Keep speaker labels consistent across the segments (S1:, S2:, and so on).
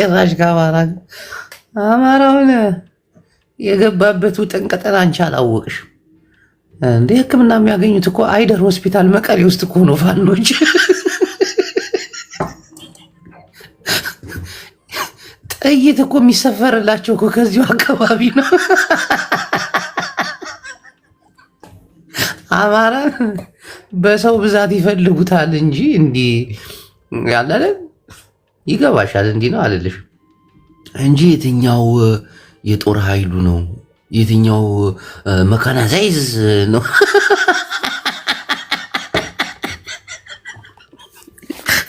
S1: ጭራሽ ከአማራ አማራውን የገባበት ውጥንቅጥን አንቺ አላወቅሽ እንዴ? ሕክምና የሚያገኙት እኮ አይደር ሆስፒታል መቀሌ ውስጥ እኮ ነው። ፋኖች ጥይት እኮ የሚሰፈርላቸው እኮ ከዚሁ አካባቢ ነው። አማራ በሰው ብዛት ይፈልጉታል እንጂ እንዲህ ያላለ ይገባሻል። እንዲህ ነው አለልሽ እንጂ የትኛው የጦር ኃይሉ ነው? የትኛው መካናይዝ ነው?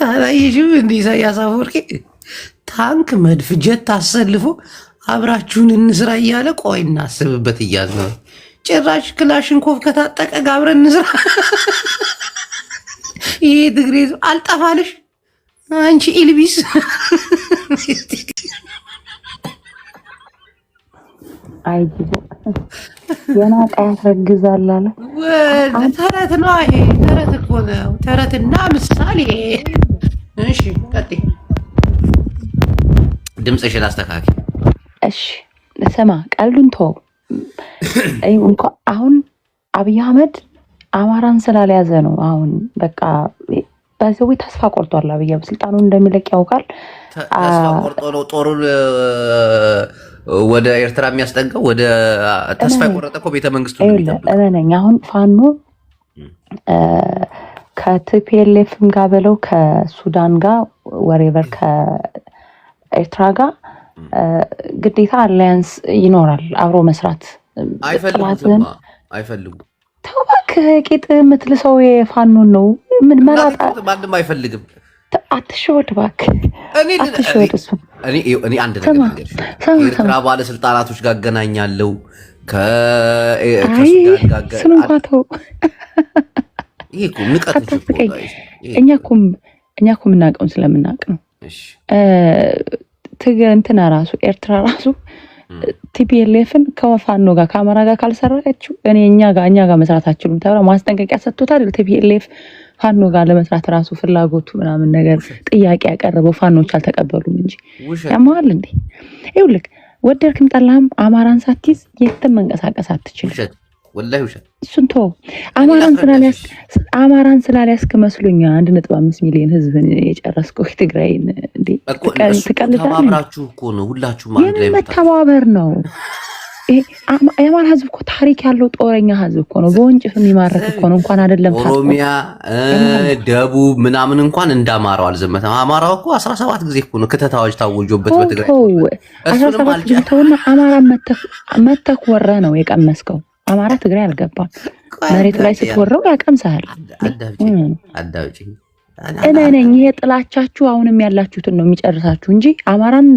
S1: አላየሽም? እንዲህ ኢሳያስ አፈወርቂ ታንክ፣ መድፍ፣ ጀት አሰልፎ አብራችሁን እንስራ እያለ ቆይ እናስብበት እያለ ነው። ጭራሽ ክላሽንኮቭ ከታጠቀ ጋር አብረን እንስራ። ይሄ ትግሬ አልጠፋልሽ አንቺ ኢልቢስ።
S2: አይጂቦ የናቃ ያስረግዛል አለ።
S1: ተረት ነው ይሄ፣ ተረት እኮ ነው። ተረትና ምሳሌ። እሺ ቀጥይ፣ ድምፅሽን አስተካኪ።
S2: እሺ ስማ፣ ቀልዱን ተው። አሁን አብይ አህመድ አማራን ስላልያዘ ነው። አሁን በቃ በሰው ተስፋ ቆርጧል። አብይ ስልጣኑን እንደሚለቅ ያውቃል።
S1: ተስፋ ቆርጦ ነው ጦሩን ወደ ኤርትራ የሚያስጠጋው። ወደ ተስፋ የቆረጠ እኮ ቤተ መንግስቱ
S2: እመነኝ። አሁን ፋኖ ከቲፒኤልኤፍም ጋር በለው ከሱዳን ጋር ወሬቨር ከኤርትራ ጋር ግዴታ አላያንስ ይኖራል፣ አብሮ መስራት።
S1: አይፈልጉም።
S2: ተው እባክህ፣ ቂጥ የምትልሰው የፋኖን ነው። ምን መላጣ
S1: ማንም አይፈልግም።
S2: አትሸወድ እባክህ፣ አትሸወድ።
S1: እኔ አንድ ነገር ከኤርትራ ባለስልጣናቶች ጋር አገናኛለሁ። ከሱዳን ጋር
S2: ስለ እንኳ ተው።
S1: ይሄ እኮ ንቀት
S2: አታስቀኝ። እኛ እኮ የምናውቀውን ስለምናውቅ ነው። እንትና ራሱ ኤርትራ ራሱ ቲፒኤልኤፍን ከፋኖ ጋር ከአማራ ጋር ካልሰራችሁ እኛ ጋር መስራት አትችሉም ተብላ ማስጠንቀቂያ ሰጥቶታል። ቲፒኤልኤፍ ፋኖ ጋር ለመስራት ራሱ ፍላጎቱ ምናምን ነገር ጥያቄ ያቀረበው ፋኖች አልተቀበሉም እንጂ ያማል እንዴ። ይኸውልህ ወደድክም ጠላህም አማራን ሳትይዝ የትም መንቀሳቀስ አትችልም።
S1: ወላሂ ውሸት።
S2: እሱን ተው። አማራን ስላልያዝክ መስሎኛ 1.5 ሚሊዮን ህዝብን የጨረስከው ትግራይን እንዴ?
S1: ተባብራችሁ እኮ ነው ሁላችሁም አንድ ላይ
S2: መተባበር ነው። የአማራ ህዝብ እኮ ታሪክ ያለው ጦረኛ ህዝብ እኮ ነው። በወንጭፍ የሚማረክ እኮ ነው። እንኳን አይደለም
S1: ኦሮሚያ፣ ደቡብ ምናምን እንኳን እንዳማራው አልዘመተም። አማራው እኮ 17 ጊዜ እኮ ነው ክተታዎች ታወጆበት በትግራይ።
S2: 17 ጊዜ ተውና አማራ መተክ ወረ ነው የቀመስከው። አማራ ትግራይ አልገባም። መሬቱ ላይ ስትወረው ያቀምሳል። እኔ ይሄ ጥላቻችሁ አሁንም ያላችሁትን ነው የሚጨርሳችሁ እንጂ አማራን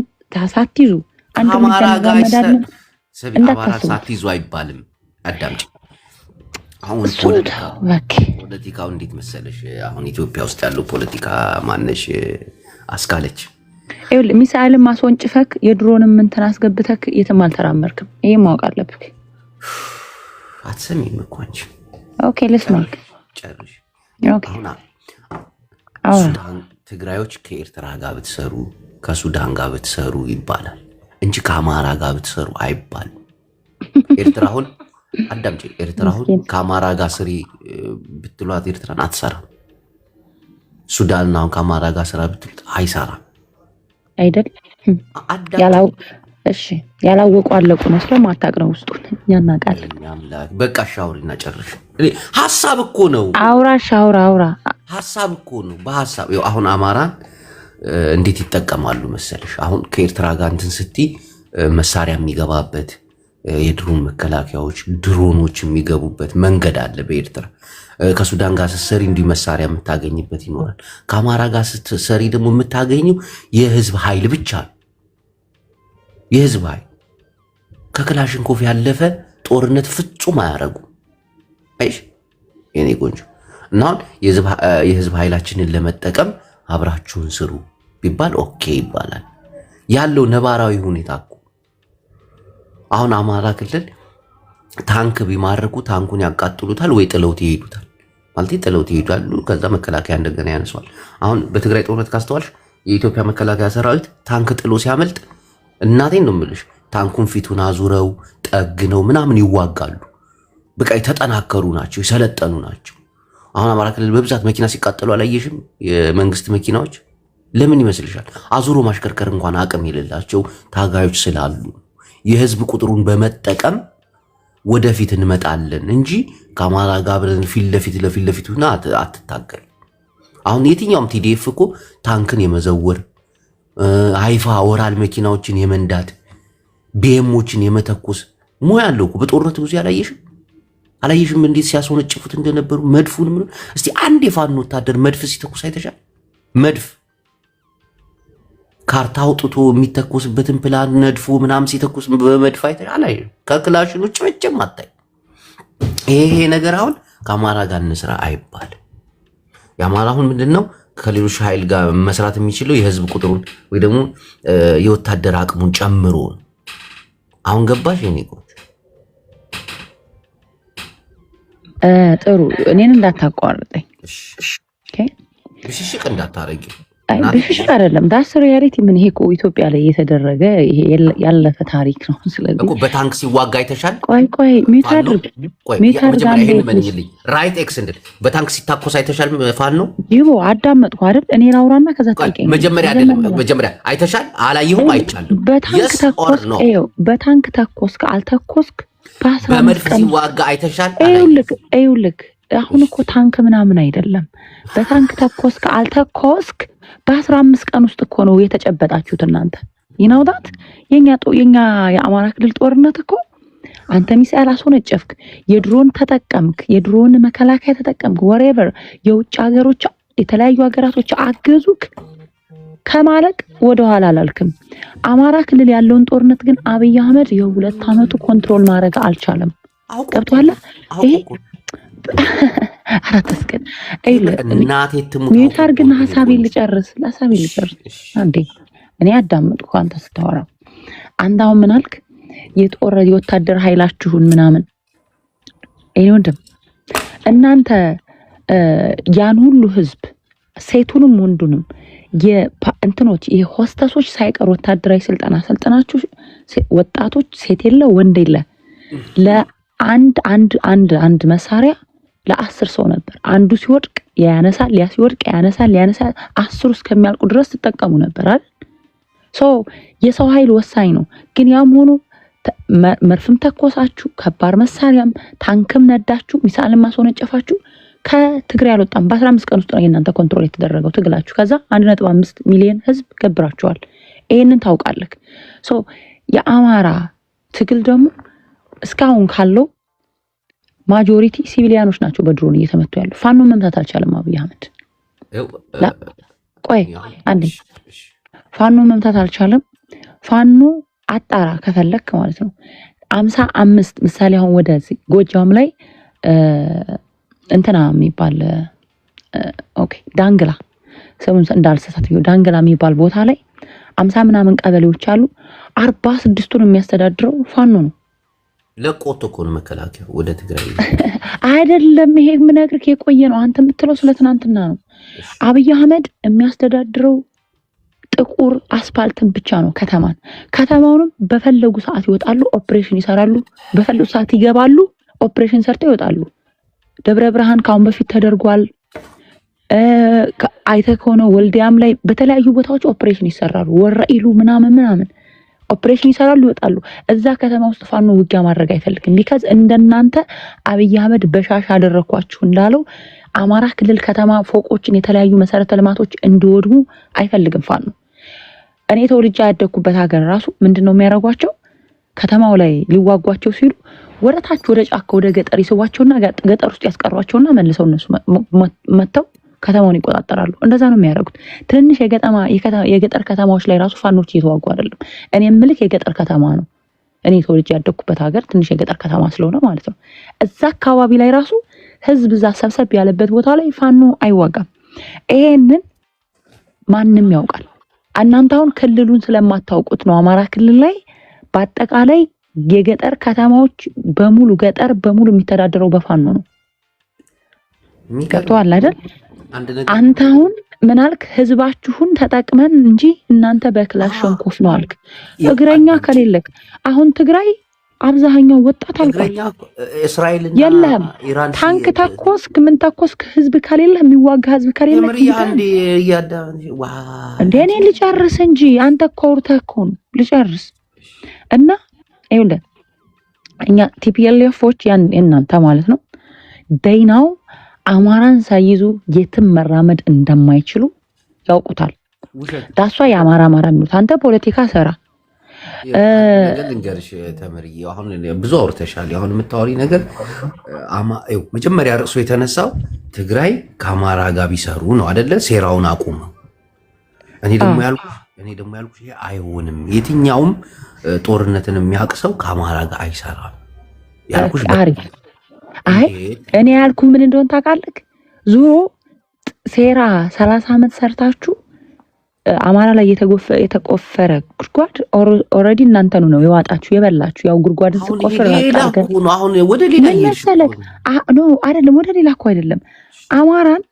S2: ሳትይዙ አንድ
S1: አማራ ሳትይዙ አይባልም። አዳምጪ። አሁን ፖለቲካው እንዴት መሰለሽ? አሁን ኢትዮጵያ ውስጥ ያለው ፖለቲካ ማነሽ አስካለች።
S2: ይኸውልህ ሚሳኤልን ማስወንጭፈክ የድሮንም እንትን አስገብተክ የትም አልተራመድክም። ይሄን ማወቅ አለብክ።
S1: አትሰሚም እኮ አንቺ።
S2: ኦኬ ልስማክ።
S1: ጨርሽ።
S2: ኦኬ
S1: ሱዳን ትግራዮች ከኤርትራ ጋር ብትሰሩ ከሱዳን ጋር ብትሰሩ ይባላል እንጂ ከአማራ ጋር ብትሰሩ አይባልም። ኤርትራውን አዳምጪ። ኤርትራውን ከአማራ ጋር ስሪ ብትሏት ኤርትራን አትሰራም። ሱዳን አሁን ከአማራ ጋር ስራ ብትሉት አይሰራም
S2: አይደል? እሺ ያላወቁ አለቁ መስሎ ማታቅረው ውስጡ እኛ እናውቃለን።
S1: በቃ ሻውሪና ጨርሽ። ሐሳብ እኮ ነው።
S2: አውራ
S1: ሐሳብ እኮ ነው። በሐሳብ አሁን አማራን እንዴት ይጠቀማሉ መሰለሽ? አሁን ከኤርትራ ጋር እንትን ስትይ መሳሪያ የሚገባበት የድሮን መከላከያዎች ድሮኖች የሚገቡበት መንገድ አለ በኤርትራ። ከሱዳን ጋር ስትሰሪ እንዲሁ መሳሪያ የምታገኝበት ይኖራል። ከአማራ ጋር ስትሰሪ ደግሞ የምታገኘው የህዝብ ኃይል ብቻ ነው። የህዝብ ኃይል ከክላሽንኮፍ ያለፈ ጦርነት ፍጹም አያረጉ። አይሽ የኔ ቆንጆ። እና አሁን የህዝብ ኃይላችንን ለመጠቀም አብራችሁን ስሩ ቢባል ኦኬ ይባላል። ያለው ነባራዊ ሁኔታ እኮ አሁን አማራ ክልል ታንክ ቢማርኩ ታንኩን ያቃጥሉታል ወይ ጥለውት ይሄዱታል። ማለት ጥለውት ይሄዳሉ። ከዛ መከላከያ እንደገና ያነሷል። አሁን በትግራይ ጦርነት ካስተዋልሽ የኢትዮጵያ መከላከያ ሰራዊት ታንክ ጥሎ ሲያመልጥ እናቴን ነው የምልሽ፣ ታንኩን ፊቱን አዙረው ጠግነው ምናምን ይዋጋሉ። በቃ የተጠናከሩ ናቸው፣ የሰለጠኑ ናቸው። አሁን አማራ ክልል በብዛት መኪና ሲቃጠሉ አላየሽም? የመንግስት መኪናዎች ለምን ይመስልሻል? አዙሮ ማሽከርከር እንኳን አቅም የሌላቸው ታጋዮች ስላሉ የህዝብ ቁጥሩን በመጠቀም ወደፊት እንመጣለን እንጂ ከአማራ ጋር ብለን ፊት ለፊት ሆና አትታገል። አሁን የትኛውም ቲዲኤፍ እኮ ታንክን የመዘወር ሃይፋ ወራል መኪናዎችን የመንዳት ቢኤሞችን የመተኮስ ሙያ አለው እኮ። በጦርነት ብዙ አላየሽም? እንዴት ሲያስወነጭፉት እንደነበሩ መድፉን ምን። እስቲ አንድ የፋኖ ወታደር መድፍ ሲተኩስ አይተሻል? መድፍ ካርታ አውጥቶ የሚተኮስበትን ፕላን ነድፎ ምናምን ሲተኩስ በመድፍ አይተሻል? ከክላሽን ውጭ መቼም አታይ። ይሄ ነገር አሁን ከአማራ ጋር እንስራ አይባልም። የአማራ አሁን ምንድነው ከሌሎች ኃይል ጋር መስራት የሚችለው የህዝብ ቁጥሩን ወይ ደግሞ የወታደር አቅሙን ጨምሮ። አሁን ገባሽ? የኔ ቆንጆ
S2: ጥሩ። እኔን እንዳታቋርጠኝ ኦኬ?
S1: ብሽሽቅ እንዳታረጊ።
S2: አይ ብሽሽቅ አይደለም፣ ዳስ ሪያሊቲ። ምን ይሄ እኮ ኢትዮጵያ ላይ የተደረገ ይሄ ያለፈ ታሪክ ነው። ስለዚህ
S1: እኮ በታንክ ሲዋጋ አይተሻል?
S2: ቆይ ሜታድርግ
S1: ራይት ኤክስ እንድል በታንክ ሲታኮስ አይተሻል? ፋኖ
S2: ይቦ አዳመጥኩ አይደል? እኔ ላውራና ከዛ ጠይቀኝ።
S1: መጀመሪያ አይተሻል? አላየሁም፣ አይቻለሁ።
S2: በታንክ ተኮስክ አልተኮስክ
S1: በመድፍ ሲዋጋ አይተሻል?
S2: ይኸውልህ አሁን እኮ ታንክ ምናምን አይደለም። በታንክ ተኮስክ አልተኮስክ በ15 ቀን ውስጥ እኮ ነው የተጨበጣችሁት እናንተ። ይናውዳት የኛ የአማራ ክልል ጦርነት እኮ አንተ ሚሳኤል አስወነጨፍክ፣ የድሮን ተጠቀምክ፣ የድሮን መከላከያ ተጠቀምክ፣ ወሬቨር የውጭ ሀገሮች የተለያዩ ሀገራቶች አገዙክ ከማለቅ ወደ ኋላ አላልክም። አማራ ክልል ያለውን ጦርነት ግን አብይ አህመድ የ2 ዓመቱ ኮንትሮል ማድረግ አልቻለም። ገብቶሃል? ይሄ አራተስከን
S1: እናቴ ትሙት
S2: ሚታር ግን ሐሳቤን ልጨርስ አንዴ። እኔ አዳመጥኩ አንተ ስታወራ። አንተ አሁን ምን አልክ? የወታደር ኃይላችሁን ምናምን እኔ ወንድም እናንተ ያን ሁሉ ህዝብ ሴቱንም ወንዱንም የእንትኖች የሆስተሶች ሳይቀር ወታደራዊ ስልጠና ሰልጠናችሁ ወጣቶች ሴት የለ ወንድ የለ ለአንድ መሳሪያ ለ10 ሰው ነበር። አንዱ ሲወድቅ ያነሳል፣ ሲወድቅ ያነሳል 10 እስከሚያልቁ ድረስ ተጠቀሙ ነበር አይደል? የሰው ኃይል ወሳኝ ነው። ግን ያም ሆኖ መርፍም ተኮሳችሁ፣ ከባድ መሳሪያም ታንክም ነዳችሁ፣ ሚሳኤልም ማስወነጨፋችሁ ከትግራይ አልወጣም። በ15 ቀን ውስጥ ነው የእናንተ ኮንትሮል የተደረገው ትግላችሁ። ከዛ 1.5 ሚሊዮን ህዝብ ገብራችኋል። ይሄንን ታውቃለህ። የአማራ ትግል ደግሞ እስካሁን ካለው ማጆሪቲ ሲቪሊያኖች ናቸው በድሮን እየተመቱ ያሉ። ፋኖ መምታት አልቻለም አብይ አህመድ። ቆይ አንዴ፣ ፋኖ መምታት አልቻለም። ፋኖ አጣራ ከፈለክ ማለት ነው 55 ምሳሌ አሁን ወደዚህ ጎጃም ላይ እንትና የሚባል ኦኬ ዳንግላ ሰውን እንዳልሰሳት ዳንግላ የሚባል ቦታ ላይ 50 ምናምን ቀበሌዎች አሉ። 46ቱን የሚያስተዳድረው ፋኖ ነው።
S1: ለቆቶ እኮ ነው መከላከያ ወደ ትግራይ
S2: አይደለም። ይሄ ምነግርህ የቆየ ነው። አንተ የምትለው ስለ ትናንትና ነው። አብይ አህመድ የሚያስተዳድረው ጥቁር አስፋልትን ብቻ ነው። ከተማውንም በፈለጉ ሰዓት ይወጣሉ፣ ኦፕሬሽን ይሰራሉ። በፈለጉ ሰዓት ይገባሉ፣ ኦፕሬሽን ሰርተው ይወጣሉ። ደብረ ብርሃን ካሁን በፊት ተደርጓል። አይተ ከሆነ ወልዲያም ላይ በተለያዩ ቦታዎች ኦፕሬሽን ይሰራሉ። ወራኢሉ ምናምን ኦፕሬሽን ይሰራሉ፣ ይወጣሉ። እዛ ከተማ ውስጥ ፋኖ ውጊያ ማድረግ አይፈልግም። ቢካዝ እንደናንተ አብይ አህመድ በሻሽ አደረኳችሁ እንዳለው አማራ ክልል ከተማ ፎቆችን የተለያዩ መሰረተ ልማቶች እንዲወድሙ አይፈልግም ፋኖ። እኔ ተወልጄ ያደኩበት ሀገር ራሱ ምንድነው የሚያደርጓቸው? ከተማው ላይ ሊዋጓቸው ሲሉ ወደታች ወደ ጫካ ወደ ገጠር ይስቧቸውና ገጠር ውስጥ ያስቀሯቸውና መልሰው እነሱ መተው ከተማውን ይቆጣጠራሉ። እንደዛ ነው የሚያደርጉት። ትንሽ የገጠር ከተማዎች ላይ ራሱ ፋኖች እየተዋጉ አይደለም። እኔ የምልክ የገጠር ከተማ ነው። እኔ ተወልጄ ያደኩበት ሀገር ትንሽ የገጠር ከተማ ስለሆነ ማለት ነው። እዛ አካባቢ ላይ ራሱ ህዝብ እዛ ሰብሰብ ያለበት ቦታ ላይ ፋኖ አይዋጋም። ይሄንን ማንም ያውቃል። እናንተ አሁን ክልሉን ስለማታውቁት ነው። አማራ ክልል ላይ በአጠቃላይ የገጠር ከተማዎች በሙሉ ገጠር በሙሉ የሚተዳደረው በፋኖ ነው። ገብቶሃል አይደል? አንተ አሁን ምን አልክ? ህዝባችሁን ተጠቅመን እንጂ እናንተ በክላሽ ሸንኮፍ ነው አልክ። እግረኛ ከሌለክ አሁን ትግራይ አብዛኛው ወጣት አልቋል።
S1: እስራኤልና
S2: የለም
S1: ኢራን
S2: ታንክ ተኮስክ ምን ተኮስክ ህዝብ ከሌለ የሚዋጋ ህዝብ ከሌለ እንዴ እኔ ልጨርስ እንጂ አንተ ኮርተህ እኮ ነው ልጨርስ። እና ይኸውልህ እኛ ቲፒኤልኤፎች እናንተ ማለት ነው ደይናው አማራን ሳይዙ የትም መራመድ እንደማይችሉ ያውቁታል። ዳሷ የአማራ የሚሉት አንተ ፖለቲካ ሰራ
S1: ልንገርሽ ተምርዬ፣ አሁን ብዙ አውርተሻል። አሁን የምታወሪ ነገር መጀመሪያ ርዕሱ የተነሳው ትግራይ ከአማራ ጋር ቢሰሩ ነው አይደለ? ሴራውን አቁመው። እኔ ደግሞ ያልኩሽ ይሄ አይሆንም፣ የትኛውም ጦርነትን የሚያቅሰው ከአማራ ጋር አይሰራም ያልኩሽ።
S2: አይ እኔ ያልኩ ምን እንደሆነ ታውቃለህ? ዙሮ ሴራ 30 ዓመት ሰርታችሁ አማራ ላይ የተቆፈረ ጉድጓድ ኦልሬዲ እናንተኑ ነው የዋጣችሁ የበላችሁ። ያው ጉድጓድ ሲቆፈር
S1: አሁን ወደ ሌላ
S2: አይደለም፣ ወደ ሌላ እኮ አይደለም። አማራን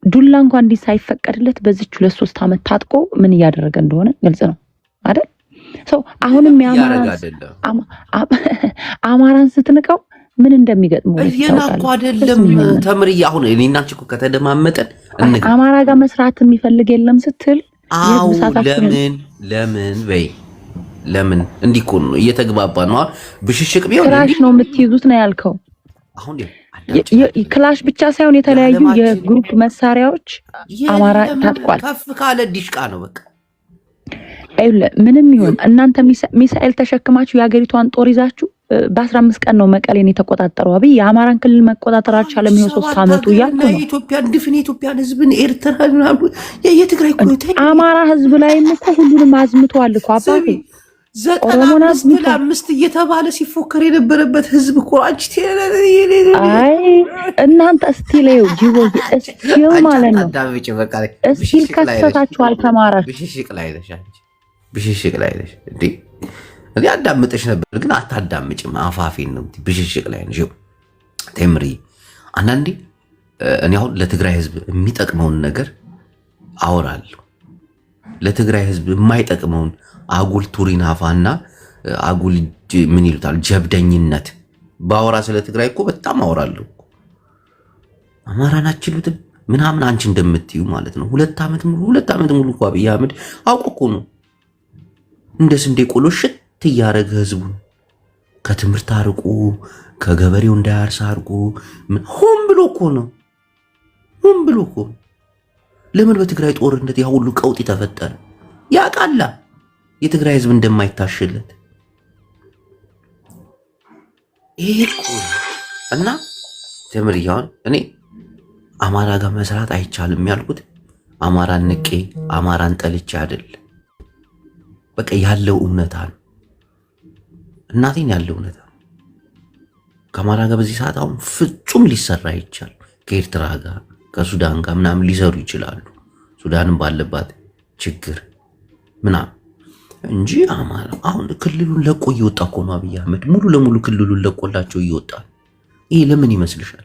S2: ዱላ እንኳን እንዲህ ሳይፈቀድለት በዚች 2-3 ዓመት ታጥቆ ምን እያደረገ እንደሆነ ግልጽ ነው አይደል? ሰው አሁንም አማራን ስትንቀው ምን እንደሚገጥመው
S1: እየናቁ አይደለም ተምርዬ። አሁን እኔ እና አንቺ እኮ ከተደማመጠን
S2: አማራ ጋር መስራት የሚፈልግ የለም ስትል
S1: ለምን በይ ለምን እንዲህ እኮ ነው እየተግባባ ነው። ብሽሽቅ ቢሆን
S2: ክላሽ ነው የምትይዙት ነው ያልከው።
S1: አሁን
S2: ክላሽ ብቻ ሳይሆን የተለያዩ የግሩፕ መሳሪያዎች አማራ ታጥቋል።
S1: ከፍ ካለ ዲሽቃ ነው በቃ።
S2: ምንም ይሁን እናንተ ሚሳኤል ተሸክማችሁ የሀገሪቷን ጦር ይዛችሁ በ15 ቀን ነው መቀሌን የተቆጣጠሩ። አብይ የአማራን ክልል መቆጣጠር አልቻለም። ይሄው 3 ዓመቱ ያልኩ ነው።
S1: ኢትዮጵያን ድፍን ኢትዮጵያን ህዝብን ኤርትራን የትግራይ ኮሚቴ
S2: አማራ ህዝብ ላይም እኮ ሁሉንም አዝምቷል እኮ አባቴ።
S1: ኦሮሞና 5 እየተባለ ሲፎከር የነበረበት ህዝብ እኮ አንቺ
S2: አይ እናንተ እስቲል ይው ጂቦ እስቲል ማለት ነው እስቲል ከሰታችኋል። ተማራ
S1: ብሽሽቅ ላይ ነሽ እንዴ? እኔ አዳምጥሽ ነበር ግን አታዳምጭም። አፋፌን ነው ብሽሽቅ ላይ ነሽ ተምሪ። አንዳንዴ እኔ አሁን ለትግራይ ህዝብ የሚጠቅመውን ነገር አወራለሁ፣ ለትግራይ ህዝብ የማይጠቅመውን አጉል ቱሪናፋና አጉል ምን ይሉታል ጀብደኝነት ባወራ ስለ ትግራይ እኮ በጣም አወራለሁ። አማራን አችሉትም ምናምን አንቺ እንደምትዩ ማለት ነው። 2 ዓመት ሙሉ እኮ አብይ አህመድ አውቆ እኮ ነው እንደ ስንዴ ቆሎ ሽት እያደረገ ህዝቡን ከትምህርት አርቁ፣ ከገበሬው እንዳያርስ አርቁ። ሆን ብሎ እኮ ነው፣ ሆን ብሎ እኮ። ለምን በትግራይ ጦርነት ያ ሁሉ ቀውጢ ተፈጠረ? ያውቃላ የትግራይ ህዝብ እንደማይታሽለት ይሄ እኮ እና ተምርያውን እኔ አማራ ጋር መስራት አይቻልም ያልኩት አማራን ንቄ አማራን ጠልቼ አይደል። በቃ ያለው እውነታ ነው። እናቴን ያለው እውነታ ነው። ከአማራ ጋር በዚህ ሰዓት አሁን ፍጹም ሊሰራ ይቻል። ከኤርትራ ጋር ከሱዳን ጋር ምናምን ሊሰሩ ይችላሉ። ሱዳንም ባለባት ችግር ምናምን እንጂ አማራ አሁን ክልሉን ለቆ እየወጣ እኮ ነው አብይ አህመድ። ሙሉ ለሙሉ ክልሉን ለቆላቸው እየወጣ። ይሄ ለምን ይመስልሻል?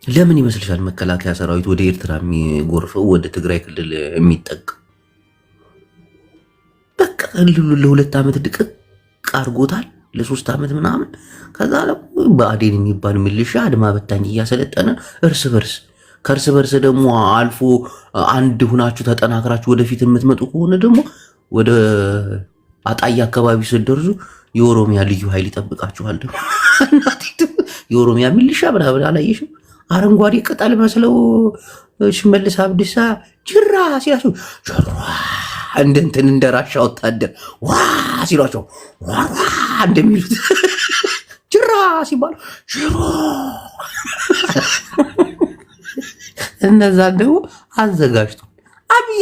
S1: ለምን ይመስልሻል መከላከያ ሰራዊት ወደ ኤርትራ የሚጎርፈው ወደ ትግራይ ክልል የሚጠቅ? በቃ ክልሉን ለ2 ዓመት ድቅቅ አድርጎታል፣ ለ3 ዓመት ምናምን። ከዛ በአዴን የሚባል ሚሊሻ አድማ በታኝ እያሰለጠነ ከእርስ በርስ ደግሞ አልፎ አንድ ሁናችሁ ተጠናክራችሁ ወደፊት የምትመጡ ከሆነ ደግሞ ወደ አጣያ አካባቢ ስትደርሱ የኦሮሚያ ልዩ ኃይል ይጠብቃችኋል። የኦሮሚያ ሚሊሻ ምናምን አላየሽም? አረንጓዴ ቅጠል መስለው ሽመልስ አብዲሳ ጅራ ሲላቸው እንደ እንትን እንደ ራሻ ወታደር ዋ ሲሏቸው ዋ እንደሚሉት ጅራ ሲባሉ ጅሮ እነዛ ደግሞ አዘጋጅቶ አብይ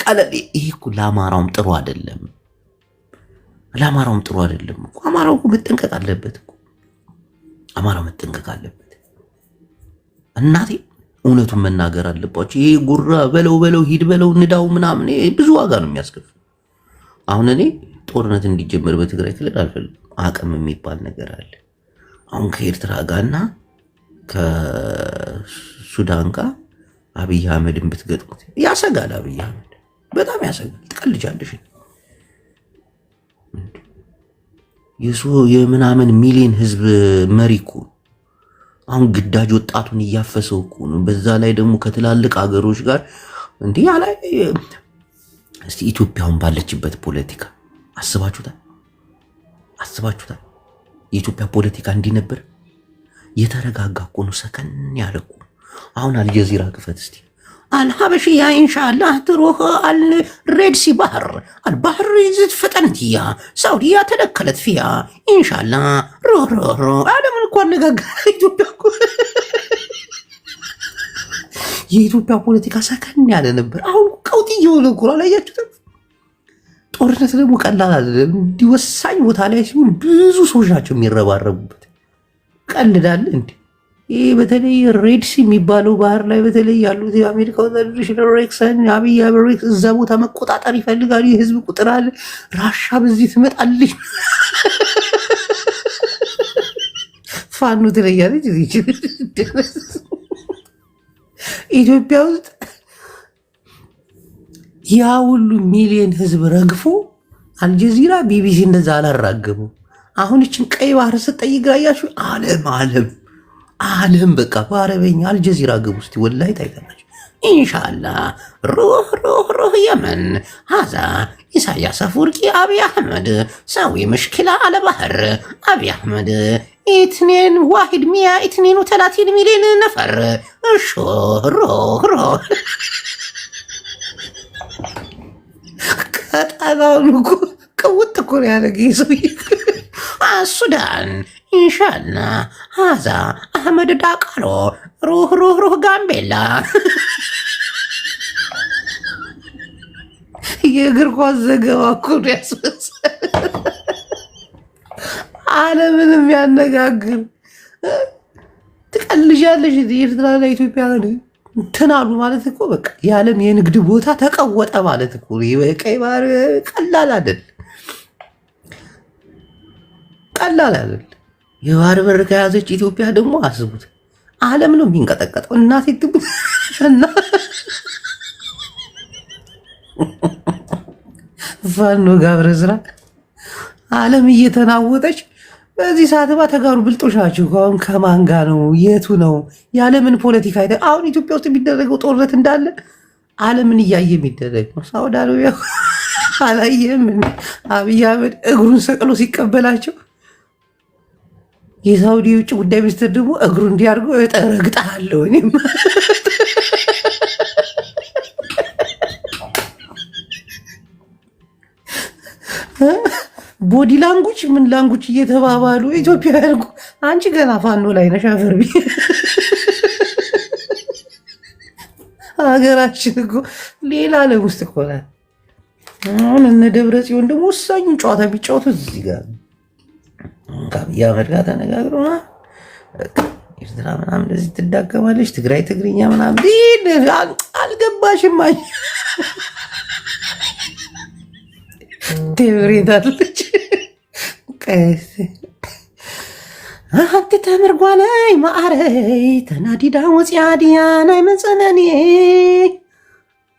S1: ቀለል። ይሄ እኮ ለአማራውም ጥሩ አይደለም፣ ለአማራውም ጥሩ አይደለም እኮ። አማራው እኮ መጠንቀቅ አለበት እኮ፣ አማራው መጠንቀቅ አለበት። እናቴ እውነቱን መናገር አለባቸው። ይሄ ጉራ በለው ሂድ በለው ንዳው ምናምን ብዙ ዋጋ ነው የሚያስከፍል። አሁን እኔ ጦርነት እንዲጀመር በትግራይ ክልል አልፈልግም። አቅም የሚባል ነገር አለ። አሁን ከኤርትራ ጋርና ከሱዳን ጋር አብይ አህመድን ብትገጥሙት ያሰጋል። አብይ አህመድ በጣም ያሰጋል። ትቀልጃለሽ። የምናምን ሚሊዮን ህዝብ መሪ እኮ አሁን ግዳጅ ወጣቱን እያፈሰው እኮ ነው። በዛ ላይ ደግሞ ከትላልቅ ሀገሮች ጋር እንዲህ ያለ እስቲ ኢትዮጵያውን ባለችበት ፖለቲካ አስባችሁታል? የኢትዮጵያ ፖለቲካ እንዲህ ነበር። የተረጋጋ እኮ ነው። ሰከን ያለ እኮ አሁን አልጀዚራ ክፈት እስቲ አልሀበሽያ ኢንሻአላህ ትሩህ አልሬድሲ ባህር አልባህር ይዝት ፈጠንትያ ሳውዲያ ተደከለት ፊያ ኢንሻአላህ ሮ ዓለምን እኮ አነጋገረ። ኢትዮጵያ እኮ የኢትዮጵያ ፖለቲካ ሰከን ያለ ነበር። አሁን ቀውጢ እየሆነ እኮ አላያችሁትም? ጦርነት ደግሞ ቀላል አይደለም። እንዲህ ወሳኝ ቦታ ላይ ሲሆን ብዙ ሰዎች ናቸው የሚረባረቡበት። ቀልዳል እንዴ? ይህ በተለይ ሬድሲ የሚባለው ባህር ላይ በተለይ ያሉት የአሜሪካ ወታደሮች ሬክሰን አብይ አህመድ እዛ ቦታ መቆጣጠር ይፈልጋሉ። የህዝብ ቁጥር አለ። ራሻ በዚህ ትመጣለች። ፋኖ ትለያለች። ኢትዮጵያ ውስጥ ያ ሁሉ ሚሊዮን ህዝብ ረግፎ አልጀዚራ ቢቢሲ እንደዛ አላራገቡ። አሁን እችን ቀይ ባህር ስጠይቅ ያያችሁ ዓለም በቃ በአረበኛ አልጀዚራ ግቡ እስቲ ወላሂ ታይታላችሁ። ኢንሻአላህ ሩህ የመን ሀዛ ኢሳያስ አፈወርቂ አብይ አህመድ ሰዊ መሽኪላ አለ ባህር አብይ አህመድ ኢትኔን ዋሂድ ሚያ ኢትኔን ወተላቲን ሚሊዮን ነፈር እሾ ሮ ቀጣናውን እኮ ቅውጥ እኮ ነው ያደረገ ሰውዬ። ሱዳን ኢንሻአላህ ሀዛ አህመድ ዳቃሎ ሩህ ጋምቤላ የእግር ኳስ ዘገባ እኮ ነው ያስመሰለ። ዓለምንም ያነጋግር። ትቀልጃለሽ። ኤርትራና ኢትዮጵያ እንትናሉ ማለት እኮ በቃ የዓለም የንግድ ቦታ ተቀወጠ ማለት እኮ። ቀይ ባህር ቀላል አይደል? የባህር በር ከያዘች ኢትዮጵያ ደግሞ አስቡት፣ ዓለም ነው የሚንቀጠቀጠው። እናቴ ግብ እና ፋኖ ጋብረ ስራ ዓለም እየተናወጠች በዚህ ሰዓትማ ተጋሩ ብልጦች ናቸው። አሁን ከማን ጋር ነው? የቱ ነው የዓለምን ፖለቲካ አሁን ኢትዮጵያ ውስጥ የሚደረገው ጦርነት እንዳለ ዓለምን እያየ የሚደረግ ነው። ሳውዲ አረቢያ አላየም? አብይ አህመድ እግሩን ሰቅሎ ሲቀበላቸው የሳውዲ የውጭ ጉዳይ ሚኒስትር ደግሞ እግሩ እንዲያርገው እጠረግጣለሁ እኔም ቦዲ ላንጉጅ ምን ላንጉጅ እየተባባሉ ኢትዮጵያ ያልኩ አንቺ ገና ፋኖ ላይ ነሽ። አፈርቢ ሀገራችን እኮ ሌላ ዓለም ውስጥ እኮ ናት። አሁን እነ ደብረ ጽዮን ደግሞ ወሳኙን ጨዋታ የሚጫወቱት እዚህ ጋር ከአብይ አህመድ ጋር ተነጋግሮ ኤርትራ ምናምን እንደዚህ ትዳከማለች፣ ትግራይ ትግርኛ ምናምን አልገባሽም። ትብሬታለች አንቲ ተምርጓለይ ማዕረይ ተናዲዳ ወፂያ ዲያናይ መፀነኔ።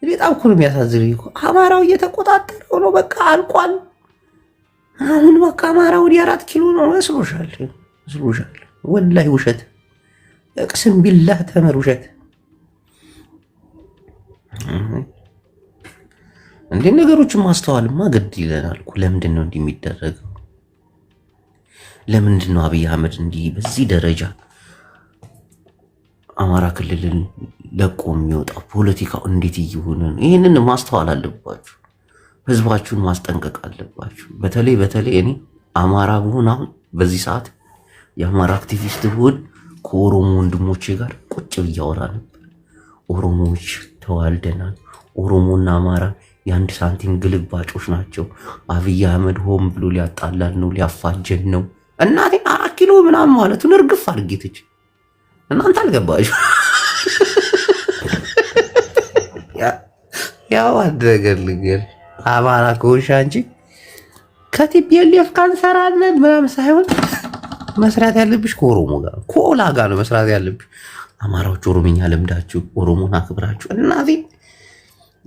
S1: በጣም እኮ ነው የሚያሳዝነኝ እኮ አማራው እየተቆጣጠረው ነው። በቃ አልቋል። አሁን በቃ አማራ ወዲህ 4 ኪሎ ነው መስሎሻል? ወላሂ ውሸት። እቅስም ቢላህ ተመር ውሸት። እንዴ ነገሮችን ማስተዋልማ ግድ ይለናል እኮ። ለምንድን ነው እንዲህ የሚደረገው? ለምንድን ነው አብይ አህመድ እንዲህ በዚህ ደረጃ አማራ ክልልን ለቆ የሚወጣው? ፖለቲካው እንዴት እየሆነ ነው? ይህንን ማስተዋል አለባችሁ። ህዝባችሁን ማስጠንቀቅ አለባችሁ። በተለይ እኔ አማራ ብሆን አሁን በዚህ ሰዓት የአማራ አክቲቪስት ብሆን ከኦሮሞ ወንድሞቼ ጋር ቁጭ ብዬ አወራ ነበር። ኦሮሞዎች ተዋልደናል። ኦሮሞና አማራ የአንድ ሳንቲም ግልባጮች ናቸው። አብይ አህመድ ሆን ብሎ ሊያጣላል ነው፣ ሊያፋጀን ነው። እናቴ 4 ኪሎ ምናምን ማለቱን እርግፍ አድርጌትች እናንተ አልገባችሁ። ያው አደረገር ልንገር አማራ ከሆንሽ አንቺ ከቲፒኤልኤፍ ካንሰራለን ምናምን ሳይሆን መስራት ያለብሽ ከኦሮሞ ጋር ከኦላ ጋር ነው መስራት ያለብሽ። አማራዎች ኦሮምኛ ለምዳችሁ ኦሮሞን አክብራችሁ እናቴ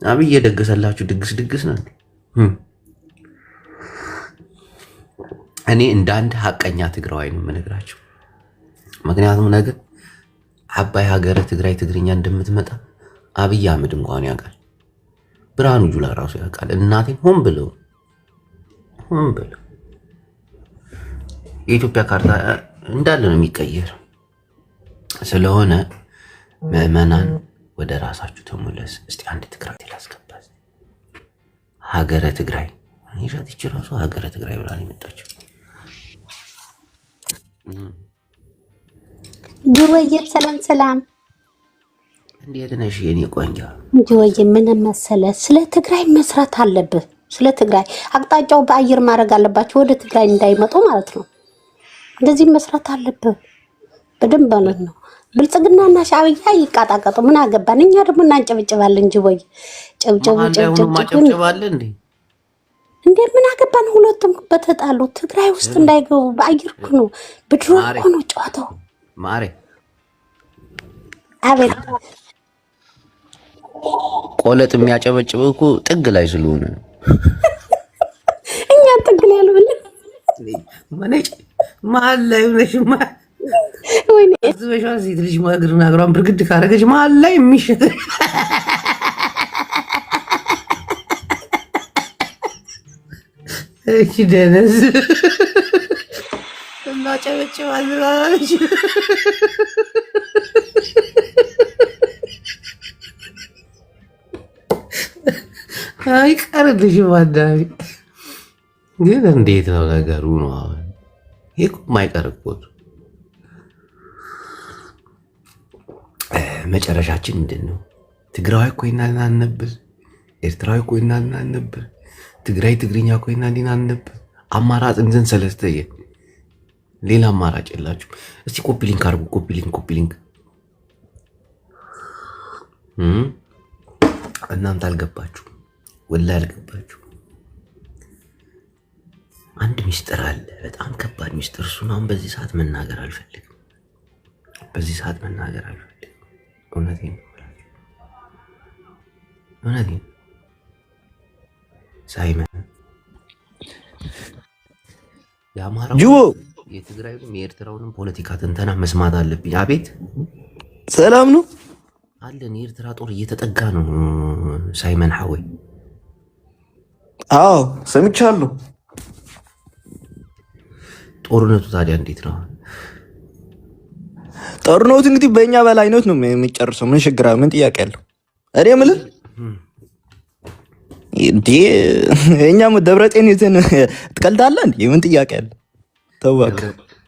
S1: አብይ የደገሰላችሁ ድግስ ነው። እኔ እንደ አንድ ሀቀኛ ትግራዋይ ነው የምነግራችሁ። ምክንያቱም ነገር አባይ ሀገረ ትግራይ ትግርኛ እንደምትመጣ አብይ አህመድ እንኳን ያውቃል። ብርሃኑ ጁላ ራሱ ያውቃል። እናቴን ሆን ብለው የኢትዮጵያ ካርታ እንዳለ ነው የሚቀየር። ስለሆነ ምዕመናን ወደ ራሳችሁ ተመለስ። እስቲ አንድ ትግራይ ላስገባ። ሀገረ ትግራይ ይሻት ይችላል ራሱ ሀገረ ትግራይ ብላ ነው የመጣችው።
S3: ጅወዬ ሰላም
S1: እንዴት ነሽ የኔ ቆንጆ?
S3: ጅወዬ ምን መሰለህ፣ ስለ ትግራይ መስራት አለብህ። ስለ ትግራይ አቅጣጫው በአየር ማድረግ አለባቸው፣ ወደ ትግራይ እንዳይመጡ ማለት ነው። እንደዚህ መስራት አለብህ በደንብ ማለት ነው። ብልጽግናና ሻዕቢያ ይቃጣቀጡ፣ ምን አገባን? እኛ ደግሞ እናንጨብጭባለን። ጅወዬ ጨብጨቡ
S1: ማጨብጨባለን
S3: እንዴ ምን አገባን? ሁለቱም በተጣሉ ትግራይ ውስጥ እንዳይገቡ በአየር እኮ ነው፣ በድሮን እኮ ነው ጨዋታው።
S1: ማሬ
S3: አቤት
S1: ቆለጥ የሚያጨበጭበው እኮ ጥግ ላይ ስለሆነ
S3: እኛ ጥግ ላይ ያለውልን
S1: ማነጭ መሀል ላይ ሆነሽ
S3: ወይኔ
S1: አዝበሻ ሴት ልጅ ማግርና አግሯን ብርግድ ካረገች መሀል ላይ የሚሸጥ እቺ ደነዝ እና ጨበጭባል አለች። አይቀርልሽም አዳሚ። ግን እንዴት ነው ነገሩ? ነው አሁን ይሄ እኮ የማይቀር እኮ መጨረሻችን ምንድን ነው? ትግራዋይ እኮ ይናናን ነበር፣ ኤርትራዊ እኮ ይናናን ነበር፣ ትግራይ ትግርኛ እኮ ይናናን ነበር። አማራጭ እንዘን ሰለስተየ ሌላ አማራጭ የላችሁ። እስቲ ኮፒ ሊንክ አድርጉ። ኮፒ ሊንክ እናንተ አልገባችሁ፣ ወላሂ አልገባችሁ። አንድ ሚስጥር አለ፣ በጣም ከባድ ሚስጥር። እሱን አሁን በዚህ ሰዓት መናገር አልፈልግም። እውነቴን ሳይመን የአማራው የትግራዩንም የኤርትራውንም ፖለቲካ ትንተና መስማት አለብኝ። አቤት
S4: ሰላም ነው
S1: አለን። የኤርትራ ጦር እየተጠጋ ነው። ሳይመን ሐወይ
S4: አዎ ሰምቻለሁ።
S1: ጦርነቱ ታዲያ እንዴት ነው?
S4: ጦርነቱ እንግዲህ በእኛ በላይነት ነው የሚጨርሰው። ምን ችግር ምን ጥያቄ አለው? እኔ የምልህ እንዴ እኛም ደብረጽዮን ይዘን ትቀልዳለህ እንዴ? ምን ጥያቄ አለ? ተዋክ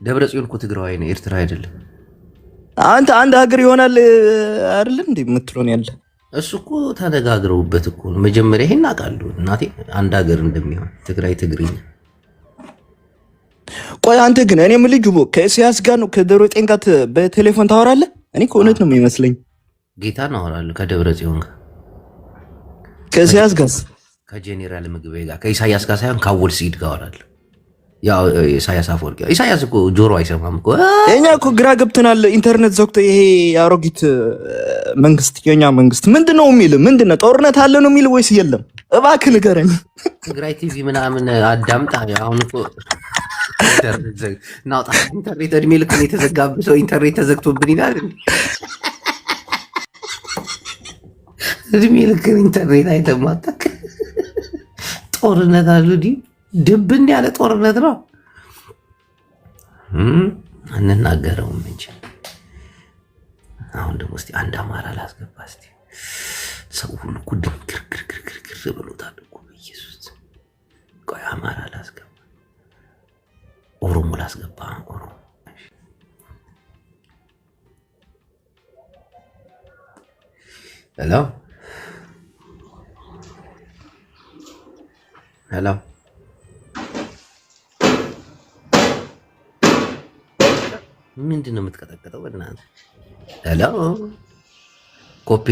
S1: ደብረጽዮን እኮ ትግራዋይ ነው፣ ኤርትራ አይደለም።
S4: አንተ አንድ ሀገር ይሆናል አይደል እንዴ የምትሉን ያለ
S1: እሱ እኮ ተነጋግረውበት እኮ ነው። መጀመሪያ ይሄን አውቃለሁ እናቴ አንድ ሀገር እንደሚሆን ትግራይ ትግርኛ።
S4: ቆይ አንተ ግን እኔ የምልህ ጅቦ ከኢሳያስ ጋር ነው ከደብረጽዮን ጋር በቴሌፎን ታወራለህ? እኔ ከእውነት ነው የሚመስለኝ።
S1: ጌታ እናወራለሁ ከደብረጽዮን ጋር
S4: ከኢሳያስ ጋር
S1: ከጄኔራል ምግቤ ጋር ከኢሳያስ ጋር ሳይሆን ከአወል ሲድ ጋር አወራለሁ። ያው ኢሳያስ አፈወርቂ ኢሳያስ እኮ ጆሮ አይሰማም እኮ።
S4: እኛ እኮ ግራ ገብተናል። ኢንተርኔት ዘግቶ ይሄ የአሮጊት መንግስት የኛ መንግስት ምንድነው የሚል? ምንድነው ጦርነት አለ ነው የሚል ወይስ የለም? እባክህ ንገረኝ።
S1: ትግራይ ቲቪ ምናምን አዳምጣ። አሁን እኮ ኢንተርኔት እድሜ ልክ ነው የተዘጋብህ ሰው ኢንተርኔት ተዘግቶብን ይላል። እድሜ ልክ ኢንተርኔት አይተማታክ። ጦርነት አሉ ድብን ያለ ጦርነት ነው። አንናገረውም እንጂ አሁን ደግሞ እስቲ አንድ አማራ ላስገባ። እስቲ ሰው ሁሉ እኮ ግርግር ብሎታል እኮ በኢየሱስ። ቆይ አማራ ላስገባ፣ ኦሮሞ ላስገባ። ኦሮሞ ሄሎ ምንድን ነው የምትቀጠቀጠው? በእናትህ ሄሎ ኮፒ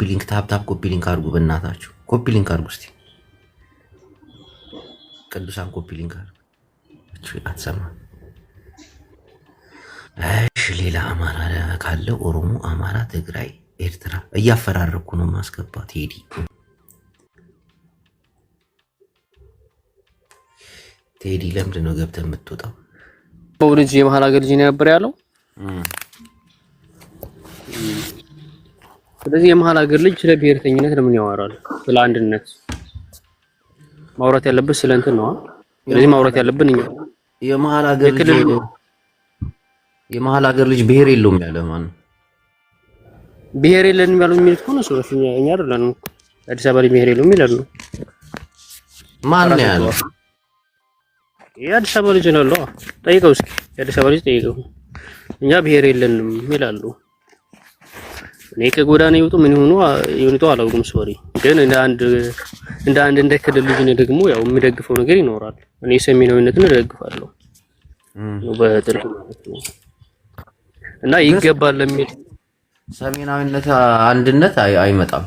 S1: ሊንክ ታፕ ኮፒ ሊንክ አድርጉ። በእናታችሁ ኮፒ ሊንክ አድርጉ። እስቲ ቅዱሳን ኮፒ ሊንክ አድርጉ። አትሰማም? እሺ ሌላ አማራ ካለ ኦሮሞ፣ አማራ፣ ትግራይ፣ ኤርትራ እያፈራረኩ ነው ማስገባት። ቴዲ ቴዲ ለምንድን ነው ገብተህ የምትወጣው?
S5: ልጅ የመሀል ሀገር ልጅ ነው ነበር ያለው። ስለዚህ የመሀል ሀገር ልጅ ስለ ብሔርተኝነት ለምን ያወራል? ስለ አንድነት ማውራት ያለበት ስለ እንትን ነው። ስለዚህ ማውራት ያለብን እኛ
S1: የመሀል ሀገር ልጅ ብሔር የለውም ያለ ማን ነው?
S5: ብሔር የለንም ያለው የሚሉት ከሆነ ሰዎች እኛ አይደለንም። አዲስ አበባ ላይ ብሔር የለውም ይላሉ።
S1: ማን ነው ያለው?
S5: የአዲስ አበባ ልጅ ነው አለው። ጠይቀው እስኪ የአዲስ አበባ ልጅ ጠይቀው። እኛ ብሔር የለንም ይላሉ። እኔ ከጎዳና ይወጡ ምን ይሆኑ ይወጡ አላውቅም። ሶሪ ግን እንደ ክልል ልጅ ነው ደግሞ ያው የሚደግፈው ነገር ይኖራል። እኔ ሰሜናዊነትን እደግፋለሁ ነው በጥልቅ ማለት ነው። እና ይገባል ለሚል
S1: ሰሜናዊነት አንድነት አይመጣም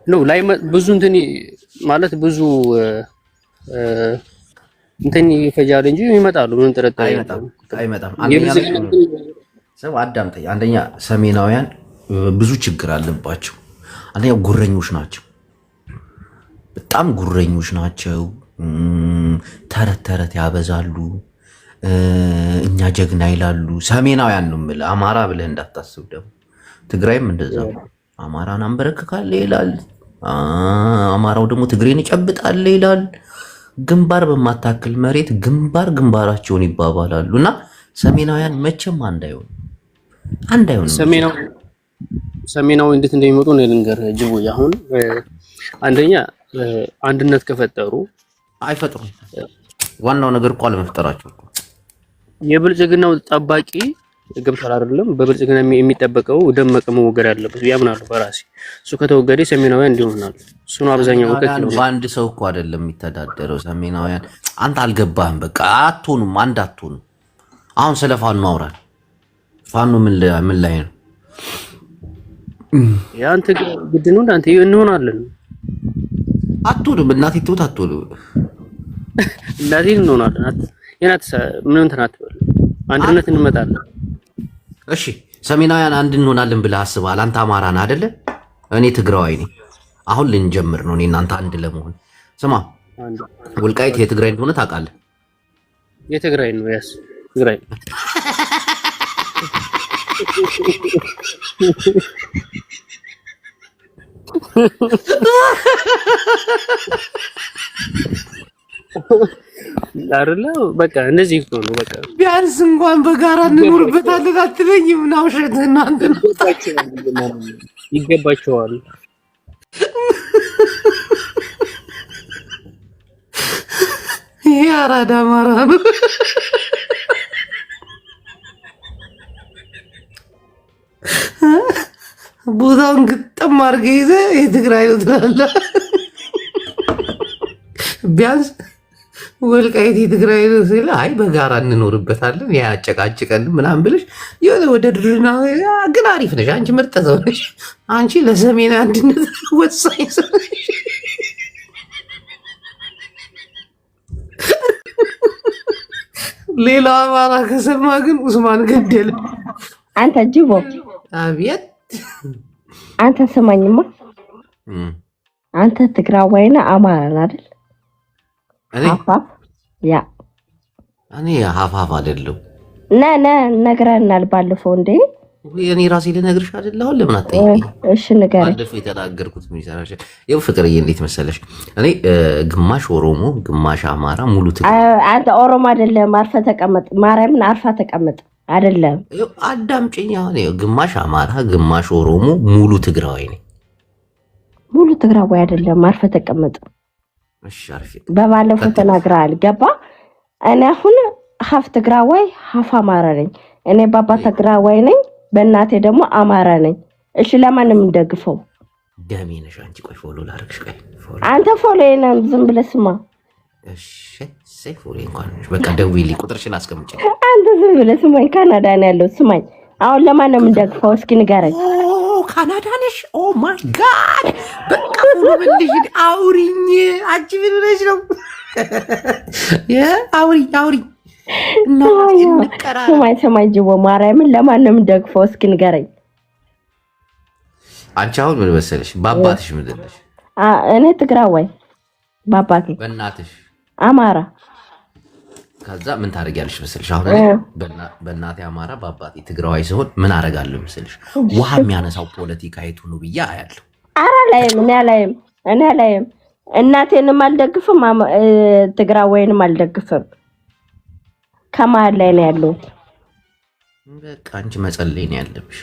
S5: ነው ላይ ብዙ እንትን ማለት ብዙ እንትን ይፈጃል እንጂ ይመጣሉ። ምን ጥርጥር
S1: አይመጣም። ሰው አዳምጠኝ። አንደኛ ሰሜናውያን ብዙ ችግር አለባቸው። አንደኛ ጉረኞች ናቸው፣ በጣም ጉረኞች ናቸው። ተረት ያበዛሉ። እኛ ጀግና ይላሉ። ሰሜናውያን ነው የምልህ፣ አማራ ብለህ እንዳታስብ። ደግሞ ትግራይም እንደዛ አማራን አንበረክካለህ ይላል። አማራው ደግሞ ትግሬን ይጨብጣል ይላል። ግንባር በማታክል መሬት ግንባራቸውን ይባባላሉ። እና ሰሜናውያን መቼም አንድ አይሆኑ።
S5: ሰሜናዊ እንዴት እንደሚመጡ ነው ልንገርህ። ጅቡ አሁን አንደኛ አንድነት ከፈጠሩ
S1: አይፈጥሩም። ዋናው ነገር እኮ አለመፍጠራቸው እኮ
S5: የብልጽግናው ጠባቂ ገብቷል አይደለም። በብልጽግና የሚጠበቀው ደመቀ መወገድ አለበት ያምናሉ በራሴ። እሱ ከተወገደ ሰሜናውያን እንዲሆናል። እሱ ነው አብዛኛው ወቀት ነው።
S1: በአንድ ሰው እኮ አይደለም የሚተዳደረው ሰሜናውያን። አንተ አልገባህም። በቃ አትሆኑም፣ አንድ አትሆኑም። አሁን ስለ ፋኖ አውራል። ፋኖ ምን ላይ ነው?
S5: ያንተ ግድ ነው እንዳንተ እንሆናለን።
S1: አትሆንም። እናቴ ትውት አትሆንም።
S5: እናቴ እንሆናለን። የናት ምን እንትን አትበል። አንድነት እንመጣለን።
S1: እሺ ሰሜናውያን አንድ እንሆናለን ብለህ አስበሃል? አንተ አማራ ነህ አይደለ? እኔ ትግራዋይ ነኝ። አሁን ልንጀምር ነው እኔ እናንተ አንድ ለመሆን። ስማ ወልቃይት የትግራይ እንደሆነ ታውቃለህ?
S5: የትግራይ ነው ያስ ትግራይ አይደለ? በቃ እንደዚህ እኮ ነው። በቃ
S1: ቢያንስ እንኳን በጋራ እንኖርበታለን አትለኝም? ነው ውሸት እናንተ
S5: ይገባቸዋል።
S1: ይሄ አራዳ አማራ ነው። ቦታውን ግጥም አድርገህ ይዘህ የትግራይ ነው ትላለህ። ቢያንስ ወልቃይት የትግራይ ነው ሲል አይ በጋራ እንኖርበታለን ያጨቃጭቀን ምናምን ብለሽ የሆነ ወደ ድርና ግን አሪፍ ነሽ አንቺ፣ ምርጥ ሰው ነሽ አንቺ። ለሰሜን አንድነት ወሳኝ ሰው ነሽ። ሌላው አማራ ከሰማ ግን ኡስማን ገደለ።
S3: አንተ ጅቦ
S1: አቤት
S3: አንተ ስማኝማ፣ አንተ ትግራዋይና አማራ አይደል? ሀፋፍ ያ
S1: እኔ ሀፋፍ አይደለሁ።
S3: ነግረናል ባለፈው። እንዴ
S1: እኔ ራሴ ልነግርሽ አይደለሁ። ለምን አትጠይቂኝ?
S3: እሺ ንገረኝ።
S1: ባለፈው የተናገርኩት ምን ይሰራሽ? ይኸው ፍቅርዬ፣ እንዴት መሰለሽ እኔ ግማሽ ኦሮሞ ግማሽ አማራ ሙሉ
S3: አንተ ኦሮሞ አይደለም፣ አርፈ ተቀመጥ። ማርያምን አርፋ ተቀመጥ። አይደለም
S1: አዳምጪኝ። አሁን ግማሽ አማራ ግማሽ ኦሮሞ ሙሉ ትግራዋይ ነኝ።
S3: ሙሉ ትግራዋይ አይደለም፣ አርፈ ተቀመጥ።
S1: እሺ አርፌ
S3: በባለፈው ተናግረሃል። ገባ? እኔ አሁን ሀፍ ትግራዋይ ሀፍ አማራ ነኝ። እኔ ባባ ትግራዋይ ነኝ፣ በእናቴ ደግሞ አማራ ነኝ። እሺ ለማንም እንደግፈው
S1: ደሜ ነሽ አንቺ። ቆይ ፎሎ ላድርግሽ። ቆይ
S3: አንተ ፎሎ የለም፣ ዝም ብለህ ስማ።
S1: እሺ ፎሎ እንኳን በቃ ደውዪልኝ፣ ቁጥርሽን አስቀምጪ።
S3: አንተ ዝም ብለህ ስማኝ። ካናዳ ነው ያለው። ስማኝ አሁን ለማንም እንደግፈው እስኪ ንገረኝ።
S1: ካናዳ ነሽ? ኦ ማይ ጋድ! በቃ ፎሎ በልሽ። አውሪኝ አንቺ ምን ነሽ ነው? አውሪኝ
S6: ሰማይ ጅቦ ማርያምን ለማንም ደግፈው እስኪ ንገረኝ።
S1: አንቺ አሁን ምን መሰለሽ በአባትሽ ምንድን ነሽ?
S6: እኔ ትግራዋይ በአባቴ
S1: በእናትሽ
S6: አማራ።
S1: ከዛ ምን ታደርጊያለሽ መሰለሽ? አሁን በእናቴ አማራ በአባቴ ትግራዋይ ሲሆን ምን አደርጋለሁ መሰለሽ? ውሃ የሚያነሳው ፖለቲካ የቱ ነው ብዬ አያለሁ።
S6: ኧረ እኔ አላይም። እናቴንም አልደግፍም ትግራዋይንም አልደግፍም። ከመሀል ላይ ነው ያለው።
S1: በቃ አንቺ መጸለይ ነው ያለብሽ።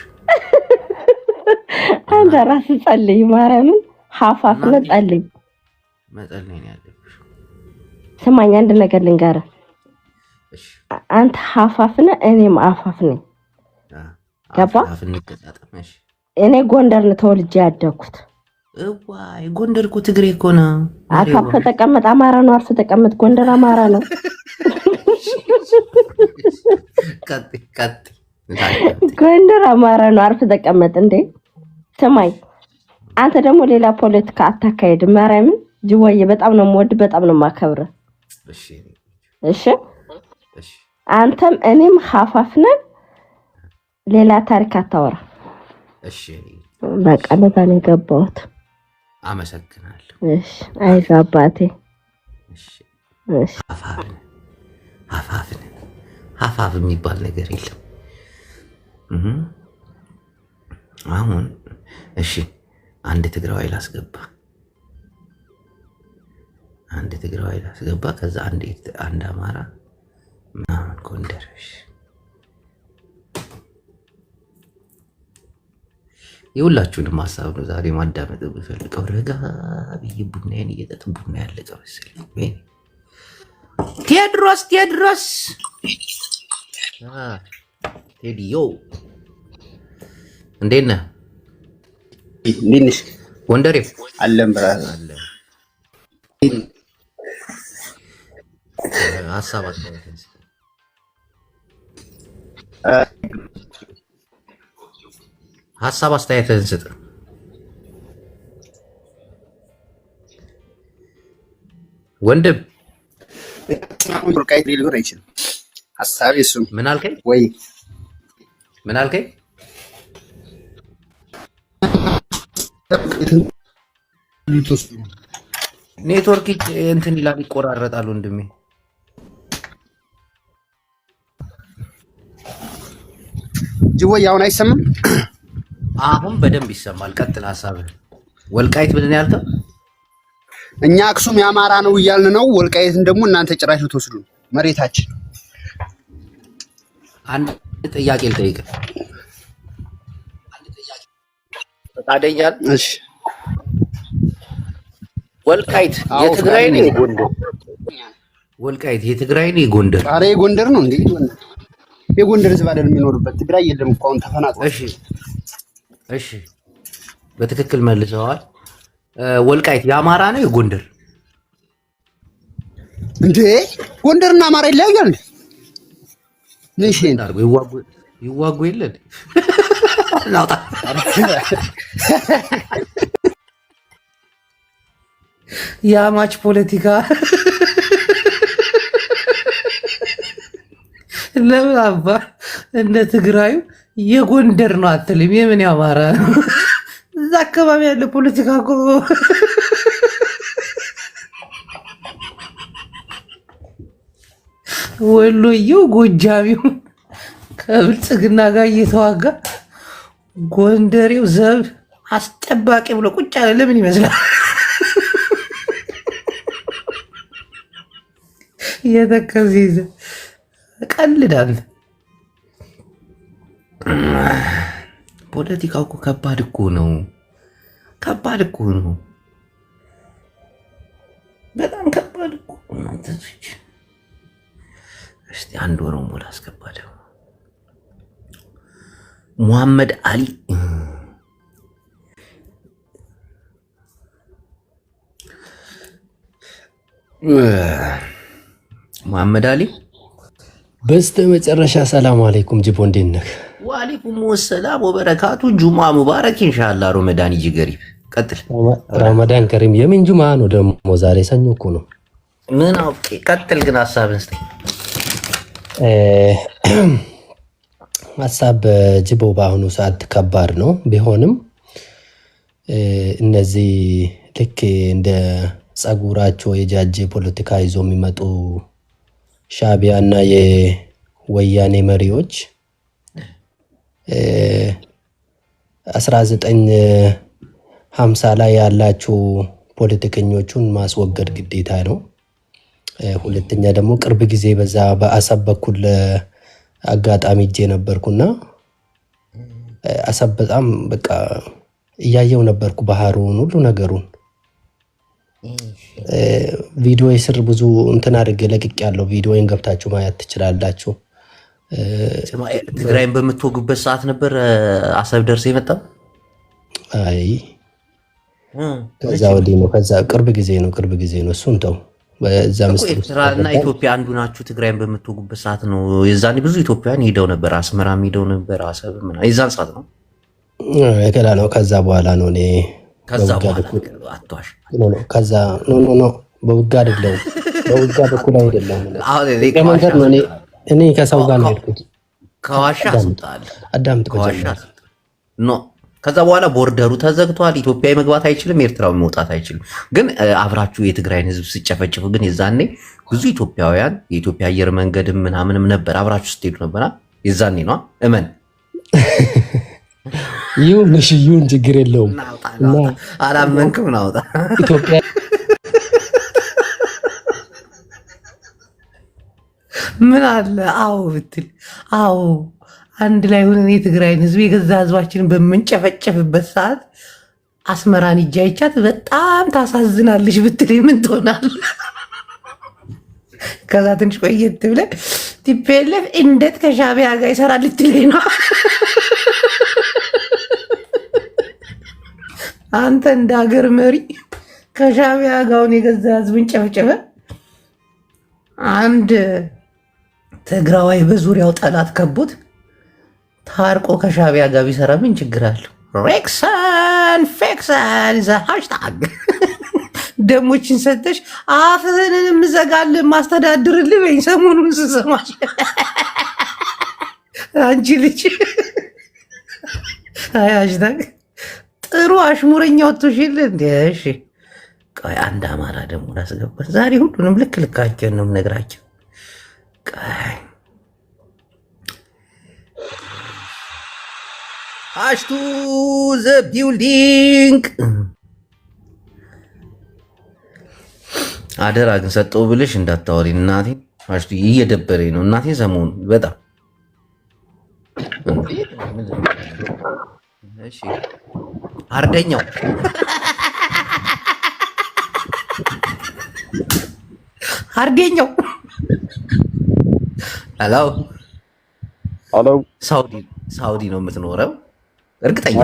S6: አንተ ራስህ ጸልይ፣ ማርያምን ሀፋፍ ነው ጸልይ፣
S1: መጸለይ ነው ያለብሽ።
S6: ስማኝ አንድ ነገር ልንገርህ። አንተ ሀፋፍ ነህ፣ እኔም አፋፍ ነኝ። ገባ? እኔ ጎንደር ነው ተወልጄ ያደግኩት።
S1: እዋይ ጎንደር እኮ ትግሬ እኮ ነው።
S6: አርፈህ ተቀመጥ፣ አማራ ነው። አርፈህ ተቀመጥ፣ ጎንደር አማራ ነው። ጎንደር አማራ ነው። አርፈህ ተቀመጥ። እንዴ ስማኝ፣ አንተ ደግሞ ሌላ ፖለቲካ አታካሄድ። ማርያምን ጅቦዬ በጣም ነው የምወድ፣ በጣም ነው የማከብርህ። እሺ አንተም እኔም ሀፋፍ ነን። ሌላ ታሪክ አታወራ።
S1: እሺ
S6: በቃ ለዛ ነው የገባሁት።
S1: አመሰግናለሁ።
S6: እሺ አይዞህ አባቴ።
S1: እሺ ሀፋፍ የሚባል ነገር የለም። አሁን እሺ አንድ ትግራዋይ ላስገባ፣ ከዛ አንድ አማራ ምናምን ጎንደርሽ የሁላችሁንም ሀሳብ ነው ዛሬ ማዳመጥ ብፈልገው። ረጋ ብዬ ቡናዬን እየጠጡ ቡና ያለቀ መሰለኝ። ቴድሮስ ቴዲዮ እንዴት ነህ? ጎንደሬው
S7: አለም ብራዘር
S1: ሀሳብ አስተያየትህን ስጥ። ወንድም
S7: ወልቃይት ሊሆን አይችልም። ሀሳቤ እሱ
S1: ምን አልከኝ?
S7: ወይ
S1: ምን አልከኝ? ኔትወርክ እንትን ይላል፣ ይቆራረጣል ወንድሜ።
S7: ጅቦይ አሁን አይሰማም?
S1: አሁን በደንብ ይሰማል። ቀጥል ሀሳብህ። ወልቃይት ምንድን ነው ያልከው?
S7: እኛ አክሱም የአማራ ነው እያልን ነው። ወልቃይትን ደግሞ እናንተ ጭራሽ ልትወስዱ ነው መሬታችን።
S1: አንድ ጥያቄ ልጠይቅህ። ፈቃደኛ ነህ?
S7: እሺ
S1: ወልቃይት የትግራይ ነው የጎንደር? ወልቃይት የትግራይ ነው የጎንደር?
S7: ኧረ የጎንደር ነው እንዴ? የጎንደር ህዝብ አይደል የሚኖርበት? ትግራይ የለም እኮ አሁን ተፈናቅሏል።
S1: እሺ በትክክል መልሰዋል። ወልቃይት የአማራ ነው የጎንደር?
S7: እንዴ ጎንደርና አማራ ይለያያል እንዴ? ነሽ
S1: እንዳርጎ ይዋጉ የለን ናውጣ የአማች ፖለቲካ ለምን አባ እንደ ትግራዩ የጎንደር ነው አትልም? የምን ያማራ ነው? እዛ አካባቢ ያለ ፖለቲካ እኮ ወሎየው ጎጃሚው ከብልጽግና ጋር እየተዋጋ ጎንደሬው ዘብ አስጠባቂ ብሎ ቁጭ አለ። ለምን ይመስላል? የተከዚዘ ቀልዳል። ፖለቲካው እኮ ከባድ እኮ ነው። በጣም ከባድ እኮ ነው። እስቲ አንድ ኦሮሞ ላስገባ ደግሞ ሙሐመድ አሊ ሙሐመድ አሊ
S8: በስተ መጨረሻ ሰላም አለይኩም ጅቦ እንዴት ነህ?
S1: ወአለይኩም ሰላም ወበረካቱ። ጁማ ሙባረክ ኢንሻአላህ። ረመዳን ይጂ ገሪብ። ቀጥል።
S8: ረመዳን ከሪም። የምን ጁማ ነው ደግሞ? ዛሬ ሰኞ እኮ ነው።
S1: ምን አውቄ። ቀጥል ግን ሐሳብን እስቲ።
S8: ሀሳብ ጅቦ በአሁኑ ሰዓት ከባድ ነው። ቢሆንም እነዚህ ልክ እንደ ጸጉራቸው የጃጀ ፖለቲካ ይዞ የሚመጡ ሻዕቢያ እና የወያኔ መሪዎች 1950 ላይ ያላችሁ ፖለቲከኞቹን ማስወገድ ግዴታ ነው። ሁለተኛ ደግሞ ቅርብ ጊዜ በዛ በአሰብ በኩል አጋጣሚ እጄ ነበርኩና አሰብ በጣም በቃ እያየው ነበርኩ፣ ባህሩን ሁሉ ነገሩን። ቪዲዮ ስር ብዙ እንትን አድርጌ ለቅቅ ያለው ቪዲዮን ገብታችሁ ማየት ትችላላችሁ።
S1: ትግራይን በምትወጉበት ሰዓት ነበር አሰብ ደርሶ የመጣው?
S8: አይ ከዛ ወዲህ ነው። ከዛ ቅርብ ጊዜ ነው እሱን ተው። በዛ
S1: ኤርትራና ኢትዮጵያ አንዱ ናችሁ። ትግራይን በምትወጉበት ሰዓት ነው። የዛኔ ብዙ ኢትዮጵያውያን ሄደው ነበር፣ አስመራም ሄደው ነበር። አሰብ ምናምን የዛን ሰዓት ነው
S8: የከላ ነው። ከዛ በኋላ ነው እኔ
S1: ከዛ በኋላ አትዋሽ።
S8: ከዛ ኖ በውጋ አይደለም፣ በውጋ በኩል አይደለም። መንገድ ነው። እኔ ከሰው ጋር ነው የሄድኩት።
S1: ከዋሻ አስወጣል።
S8: አዳምጥ
S1: ከዋሻ ኖ ከዛ በኋላ ቦርደሩ ተዘግቷል። ኢትዮጵያዊ መግባት አይችልም፣ ኤርትራዊ መውጣት አይችልም። ግን አብራችሁ የትግራይን ህዝብ ስጨፈጭፉ ግን የዛኔ ብዙ ኢትዮጵያውያን የኢትዮጵያ አየር መንገድም ምናምንም ነበር፣ አብራችሁ ስትሄዱ ነበራ። የዛኔ ነው እመን።
S8: ይሁን እሺ፣ ይሁን ችግር የለውም።
S1: አላመንክም ናውጣ
S8: ኢትዮጵያ
S1: ምን አለ አዎ ብትል አዎ አንድ ላይ ሆነን የትግራይን ህዝብ የገዛ ህዝባችንን በምንጨፈጨፍበት ሰዓት አስመራን እጃ ይቻት በጣም ታሳዝናለሽ ብትል ምን ትሆናለህ? ከዛ ትንሽ ቆየት ብለህ ቲፒኤልኤፍ እንዴት ከሻዕቢያ ጋር ይሰራል ልትለኝ ነው? አንተ እንደ ሀገር መሪ ከሻዕቢያ ጋር የገዛ ህዝብን ጨፈጨፈ። አንድ ትግራዋይ በዙሪያው ጠላት ከቦት ታርቆ ከሻዕቢያ ጋር ቢሰራ ምን ችግር አለው? ሬክሰን ፌክሰን ዘ ሃሽታግ ደሞችን ሰጠሽ አፍህን የምዘጋልህ ማስተዳድርልህ በኝ ሰሞኑን ስሰማሽ አንቺ ልጅ አይ ሃሽታግ ጥሩ አሽሙረኛ ወጥቶሽል እንዴ? እሺ ቆይ አንድ አማራ ደግሞ ላስገባ። ዛሬ ሁሉንም ልክ ልካቸውን ነው የምነግራቸው። ቆይ አሽቱ ዘ ቢልዲንግ አደራ ግን ሰጠው ብለሽ እንዳታወሪ እናቴ። አሽቱ እየደበረኝ ነው እናቴ ሰሞኑን በጣም እሺ። አርደኛው ሄሎ ሳውዲ ነው የምትኖረው? እርግጠኛ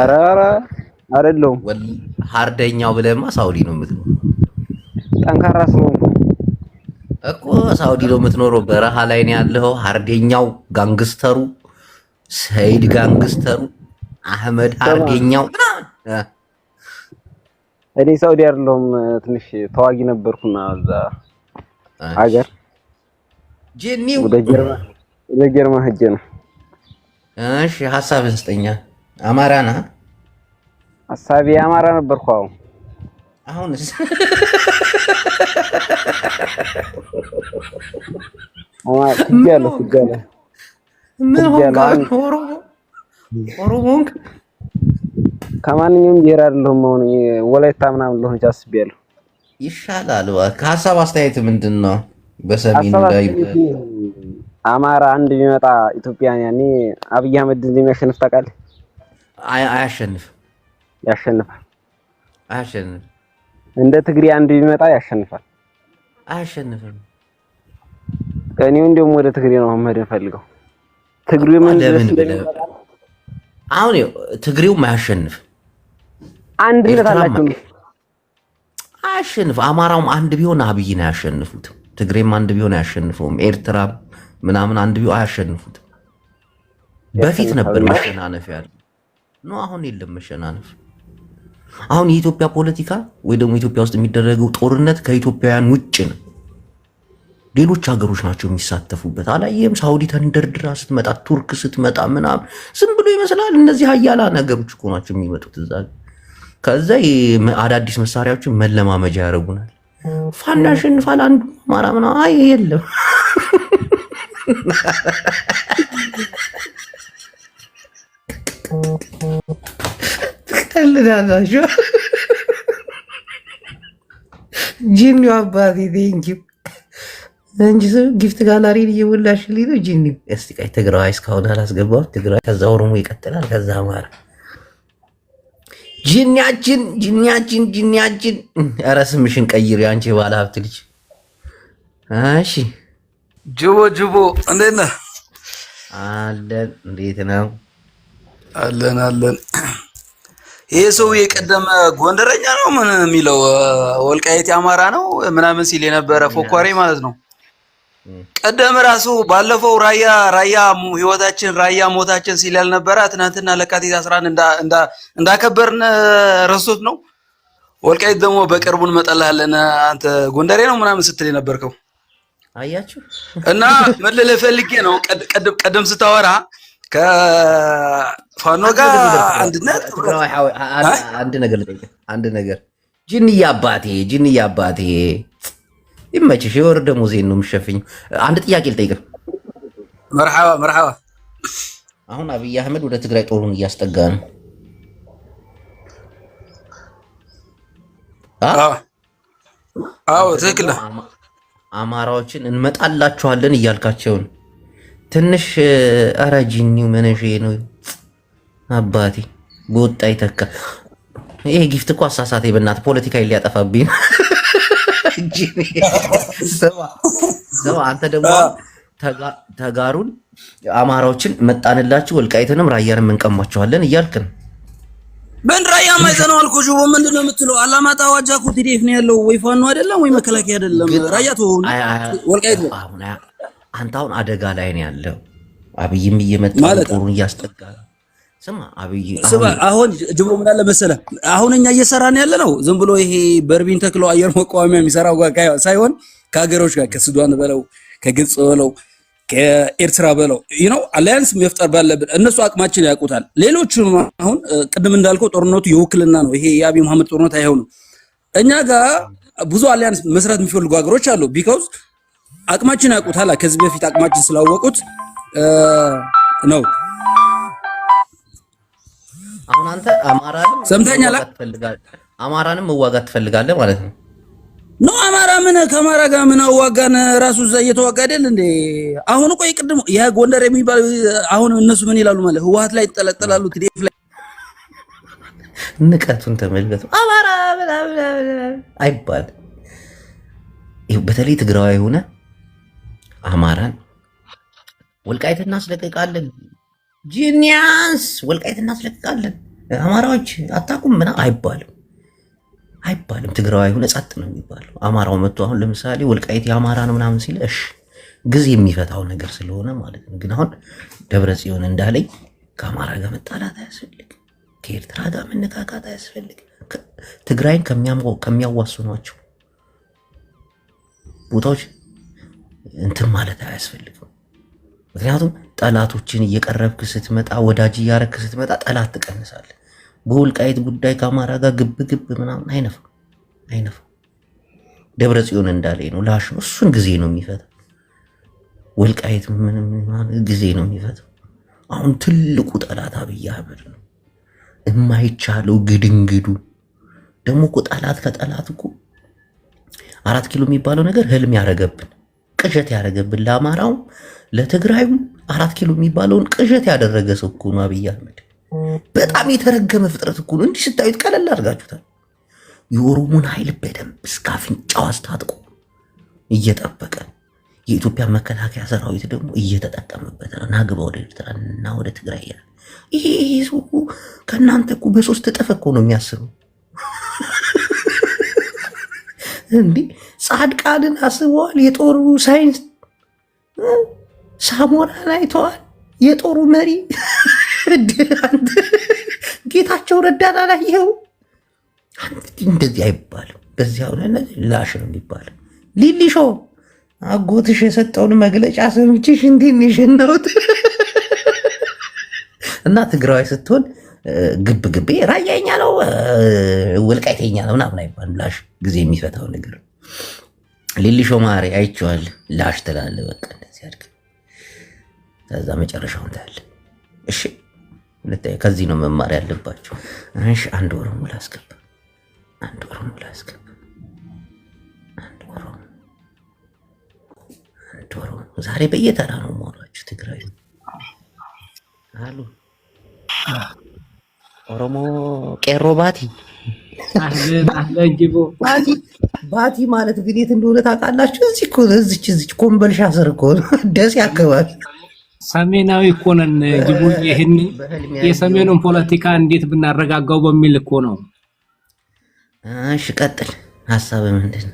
S9: አይደለሁም።
S1: ሀርደኛው ብለህማ ሳውዲ ነው የምትኖረው።
S9: ጠንካራ ስለሆንኩ
S1: እኮ ሳውዲ ነው የምትኖረው። በረሃ ላይ ነው ያለው። ሀርደኛው ጋንግስተሩ፣ ሰይድ ጋንግስተሩ፣ አህመድ ሀርደኛው
S9: እኔ ሳውዲ አይደለሁም። ትንሽ ተዋጊ ነበርኩና እዛ ሀገር
S1: ጄኒው
S9: ወደ ጀርመን ሄጄ ነው።
S1: እሺ ሀሳብ ስጠኛ። አማራ ነህ?
S9: ሀሳቤ አማራ ነበርኩ።
S1: አሁንስ ምን ሆንክ? ኦሮሞንክ?
S9: ከማንኛውም ብሔር አይደለሁም። አሁን ወላይታ ምናምን ልሆን አስቤያለሁ።
S1: ይሻላል። ከሀሳብ አስተያየት ምንድን ነው? በሰሜኑ ላይ
S9: አማራ አንድ ቢመጣ ኢትዮጵያን ያኔ አብይ አህመድ እንደሚያሸንፍ ታውቃለህ?
S1: አያሸንፍም።
S9: ያሸንፋል።
S1: አያሸንፍም።
S9: እንደ ትግሬ አንድ ቢመጣ ያሸንፋል።
S1: አያሸንፍም።
S9: ከኔው እንደውም ወደ ትግሬ ነው መሄድ ፈልገው። ትግሬው ምን
S1: አሁን ትግሬውም አያሸንፍም።
S9: አንድነት አላቸው።
S1: አያሸንፍ። አማራውም አንድ ቢሆን አብይን አያሸንፉት። ትግሬም አንድ ቢሆን አያሸንፈውም። ኤርትራ ምናምን አንድ ቢሆን አያሸንፉት። በፊት ነበር መሸናነፍ ያለ ነው። አሁን የለም መሸናነፍ። አሁን የኢትዮጵያ ፖለቲካ ወይ ደግሞ ኢትዮጵያ ውስጥ የሚደረገው ጦርነት ከኢትዮጵያውያን ውጭ ነው። ሌሎች ሀገሮች ናቸው የሚሳተፉበት። አላየም? ሳውዲ ተንደርድራ ስትመጣ፣ ቱርክ ስትመጣ ምናምን ዝም ብሎ ይመስላል። እነዚህ ሀያላ ነገሮች እኮ ናቸው የሚመጡት እዛ። ከዛ አዳዲስ መሳሪያዎችን መለማመጃ ያደርጉናል። ፋኖ ያሸንፋል አንዱ አማራ ምናምን፣ አይ የለም ትቀልዳላችሁ። ጂኒ አባቴ ቴንኪው እንጂ ጊፍት ጋላሪን እየሞላሽልኝ ነው። ጂኒ እስቲ ቀይ ትግራይ እስካሁን አላስገባሁት። ትግራይ ከዛ ኦሮሞ ይቀጥላል፣ ከዛ አማራ። ጂኒያችን ጂኒያችን ጂኒያችን። ኧረ ስምሽን ቀይሪ አንቺ የባለ ሀብት ልጅ። እሺ
S10: ጅቦ ጅቦ እንዴት ነህ?
S1: አለን። እንዴት ነው?
S10: አለን አለን። ይሄ ሰውዬ ቀደም ጎንደረኛ ነው ምን የሚለው ወልቃይት አማራ ነው ምናምን ሲል የነበረ ፎኳሬ ማለት ነው። ቀደም ራሱ ባለፈው ራያ ህይወታችን ራያ ሞታችን ሲል ያልነበረ ትናንትና ለካቲት 11 እንዳከበርን ረስቶት ነው። ወልቃይት ደግሞ በቅርቡ እንመጣልሃለን አንተ ጎንደሬ ነው ምናምን ስትል የነበርከው
S1: አያችሁ።
S10: እና መለለ ፈልጌ ነው ቀደም ስታወራ ከፋኖ ጋር አንድነት
S1: አንድ ነገር ጂኒያ አባቴ ይመችሽ። የወር ደሞዜን ነው የምሸፍኝ። አንድ ጥያቄ ልጠይቅህ።
S10: መርሐባ።
S1: አሁን አብይ አህመድ ወደ ትግራይ ጦሩን እያስጠጋ ነው።
S10: አዎ ትክክል።
S1: አማራዎችን እንመጣላችኋለን እያልካቸውን ትንሽ ኧረ ጂኒው መነሼ ነው አባቴ በወጣ ይተካ። ይሄ ጊፍት እኮ አሳሳቴ በእናትህ ፖለቲካ ሊያጠፋብኝ። አንተ ደግሞ ተጋሩን አማራዎችን መጣንላችሁ ወልቃይትንም ራያንም እንቀማቸዋለን እያልክ ነው።
S10: ምን ራያ ማይዘነው አልኮ ጆ ምንድን ነው የምትለው? አላማጣ ዋጃ እኮ ቲዲኤፍ ነው ያለው። ወይ ፋኖ አይደለም ወይ መከላከያ አይደለም። ራያ ተሆነ ወልቃይት ነው።
S1: አንተ አሁን አደጋ ላይ ነው ያለው። አብይም እየመጣ ጦሩን እያስጠጋ ስማ አብይ
S10: አሁን ጅቦ ምን አለ መሰለህ፣ አሁን እኛ እየሰራን ያለ ነው ዝም ብሎ ይሄ በርቢን ተክሎ አየር መቋሚያ የሚሰራው ጋር ሳይሆን ከሀገሮች ጋር ከሱዳን በለው ከግብጽ በለው ከኤርትራ በለው አላያንስ መፍጠር ባለብን እነሱ አቅማችን ያውቁታል። ሌሎችም አሁን ቅድም እንዳልከው ጦርነቱ የውክልና ነው። ይሄ የአብይ መሐመድ ጦርነት አይሆንም። እኛ ጋር ብዙ አላያንስ መስራት የሚፈልጉ ሀገሮች አሉ። ቢኮዝ አቅማችን ያውቁታል። ከዚህ በፊት አቅማችን ስላወቁት ነው።
S1: አሁን አንተ አማራንም መዋጋት ትፈልጋለህ ማለት ነው?
S10: ኖ አማራ ምን ከአማራ ጋር ምን አዋጋን? ራሱ እዛ እየተዋጋ አይደል እንዴ? አሁን ቆይ ቅድም ያ ጎንደር የሚባል አሁን እነሱ ምን ይላሉ ማለት ህወሓት ላይ ይጠለጠላሉ። ቲዲኤፍ ላይ
S1: ንቀቱን ተመልከቱ። አማራ አይባል። በተለይ ትግራዋይ ሆነ አማራን ወልቃይት እናስለቅቃለን፣ ጂኒያንስ ወልቃይት እናስለቅቃለን፣ አማራዎች አታቁም ምናምን አይባልም። ትግራዋይ ሆነ ጸጥ ነው የሚባለው። አማራው መጥቶ አሁን ለምሳሌ ወልቃይት የአማራ ነው ምናምን ሲል እሺ ጊዜ የሚፈታው ነገር ስለሆነ ማለት ነው። ግን አሁን ደብረ ጽዮን እንዳለኝ ከአማራ ጋር መጣላት አያስፈልግ፣ ከኤርትራ ጋር መነካካት አያስፈልግ። ትግራይን ከሚያዋስኗቸው ቦታዎች እንትን ማለት አያስፈልግም። ምክንያቱም ጠላቶችን እየቀረብክ ስትመጣ ወዳጅ እያረክ ስትመጣ ጠላት ትቀንሳለህ። በወልቃይት ጉዳይ ከአማራ ጋር ግብ ምናምን አይነፋም። ደብረ ጽዮን እንዳለኝ ነው ላሽ ነው። እሱን ጊዜ ነው የሚፈታው። ወልቃይት ምንም ጊዜ ነው የሚፈታው። አሁን ትልቁ ጠላት አብይ አህመድ ነው። የማይቻለው ግድንግዱ ደግሞ እኮ ጠላት ከጠላት እኮ 4 ኪሎ የሚባለው ነገር ህልም ያረገብን ቅዠት ያረገብን ለአማራውም ለትግራዩም 4 ኪሎ የሚባለውን ቅዠት ያደረገ ሰው እኮ ነው አብይ አህመድ። በጣም የተረገመ ፍጥረት እኮ ነው። እንዲህ ስታዩት ቀለል አድርጋችሁታል። የኦሮሞን ኃይል በደንብ እስከ አፍንጫው አስታጥቆ እየጠበቀ የኢትዮጵያ መከላከያ ሰራዊት ደግሞ እየተጠቀመበት ነው። ናግባ ወደ ኤርትራ እና ወደ ትግራይ ይላል። ይሄ ሰው ከእናንተ እኮ በ3 እጥፍ እኮ ነው የሚያስበው። እንዲህ ጻድቃንን አስበዋል። የጦሩ ሳይንስ ሳሞራን አይተዋል። የጦሩ መሪ ጌታቸው ረዳን አላየኸው? እንደዚህ አይባልም። በዚያ ላሽ ነው የሚባለው። ሊሊሾ አጎትሽ የሰጠውን መግለጫ ሰምቼሽ እንዴት ነው የሸናሁት? እና ትግራዊ ስትሆን ግብ ግቤ ራያኛ ነው ወልቃይተኛ ነው ምናምን አይባል። ላሽ ጊዜ የሚፈታው ነገር ሊሊሾ ማሪ አይቼዋል። ላሽ ትላለህ በቃ እንደዚህ አድርግ፣ ከዛ መጨረሻውን ታያለህ። እሺ ከዚህ ነው መማር ያለባቸው። እሺ አንድ ኦሮሞ ላስገባ፣ አንድ ኦሮሞ ላስገባ፣ አንድ ኦሮሞ ዛሬ በየተራ ነው የማወራችሁ። ትግራይ አሉ ኦሮሞ ቄሮ ባቲ ባቲ ማለት ግን የት እንደሆነ ታውቃላችሁ? እዚህ እኮ እዚች ኮምበልሻ ስር እኮ ደሴ አካባቢ
S11: ሰሜናዊ እኮ ነን። ጅቡ ይሄን የሰሜኑን ፖለቲካ እንዴት ብናረጋጋው በሚል እኮ ነው።
S1: እሺ ቀጥል። ሐሳብ ምንድን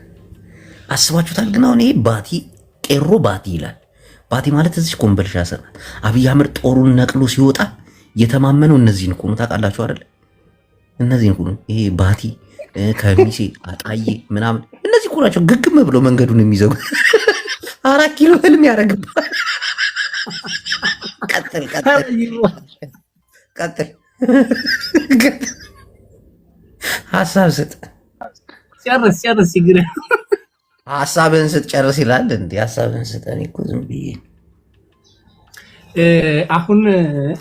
S1: አስባችሁታል? ግን አሁን ይሄ ባቲ ቄሮ ባቲ ይላል። ባቲ ማለት እዚህ ኮምበልሻ ስር ናት። አብይ አህመድ ጦሩን ነቅሎ ሲወጣ የተማመነው እነዚህን እኮ ነው። ታውቃላችሁ አይደል? እነዚህን እኮ ነው። ይሄ ባቲ ከሚሴ አጣዬ ምናምን እነዚህ እኮ ናቸው ግግም ብለው መንገዱን የሚዘጉ 4 ኪሎ ህልም ያደርግባል። ቀጥል ሐሳብ ስጥ።
S11: ጨርስ ይግረ
S1: ሐሳብህን ስጥ ጨርስ ይላል እንዴ? ሐሳብህን ስጥ። እኔ እኮ ዝም ብዬ
S11: አሁን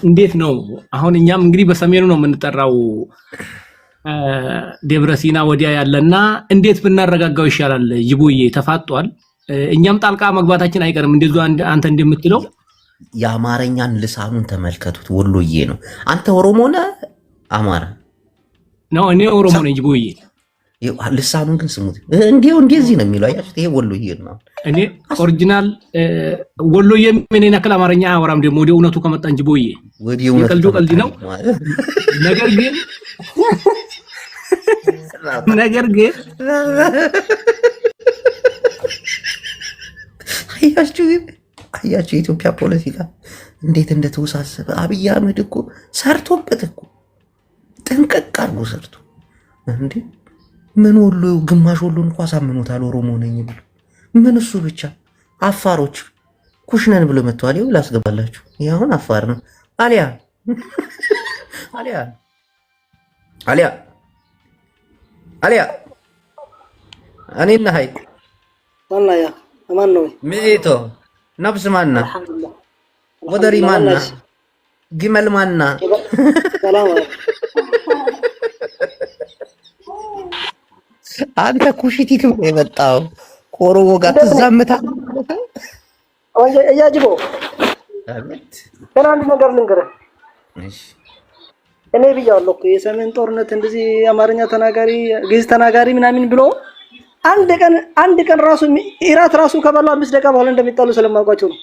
S11: እንዴት ነው? አሁን እኛም እንግዲህ በሰሜኑ ነው የምንጠራው ደብረ ሲና ወዲያ ያለና እንዴት ብናረጋጋው ይሻላል? ጅቡዬ ተፋጧል። እኛም ጣልቃ መግባታችን አይቀርም። እንደዛ አንተ እንደምትለው
S1: የአማርኛን ልሳኑን ተመልከቱት። ወሎዬ ነው። አንተ ኦሮሞ ነህ? አማራ
S11: ነው። እኔ ኦሮሞ ነኝ ጅቡዬ።
S1: ልሳኑን ግን ስሙት። እንደዚህ ነው የሚለው። አያችሁት? ይሄ ወሎዬ ነው።
S11: እኔ ኦሪጂናል ወሎዬ ምን ያክል አማርኛ አያወራም። ደግሞ ወደ እውነቱ ከመጣን ጅቡዬ ቀልዱ ቀልድ ነው። ነገር ግን
S1: አያችሁ የኢትዮጵያ ፖለቲካ እንዴት እንደተወሳሰበ። አብይ አህመድ እኮ ሰርቶበት እኮ ጥንቅቅ አድርጎ ሰርቶ እንዴ ምን ወሎ ግማሽ ወሎን እንኳን አሳምኖታል ኦሮሞ ነኝ ብሎ። ምን እሱ ብቻ አፋሮች ኩሽነን ብሎ መጥቷል። ይኸው ላስገባላችሁ። ይሄ አሁን አፋር ነው። አሊያ እኔና ሀይቅ
S12: والله امان ነው
S1: ሚቶ ነፍስ ማና ወደሪ ማና ግመል ማና
S12: ሰላም
S1: አንተ ኩሽቲክ ነው የመጣው ከኦሮሞ ጋር ተዛምታ
S12: ወንጀ እያጅቦ
S1: አቤት
S12: አንድ ነገር ልንገርህ። እኔ ብያለሁ እኮ የሰሜን ጦርነት እንደዚህ አማርኛ ተናጋሪ ግዕዝ ተናጋሪ ምናምን ብሎ አንድ ቀን ራሱ ኢራት ራሱ ከበላ 5 ደቂቃ በኋላ እንደሚጣሉ ስለማውቃቸው ነው።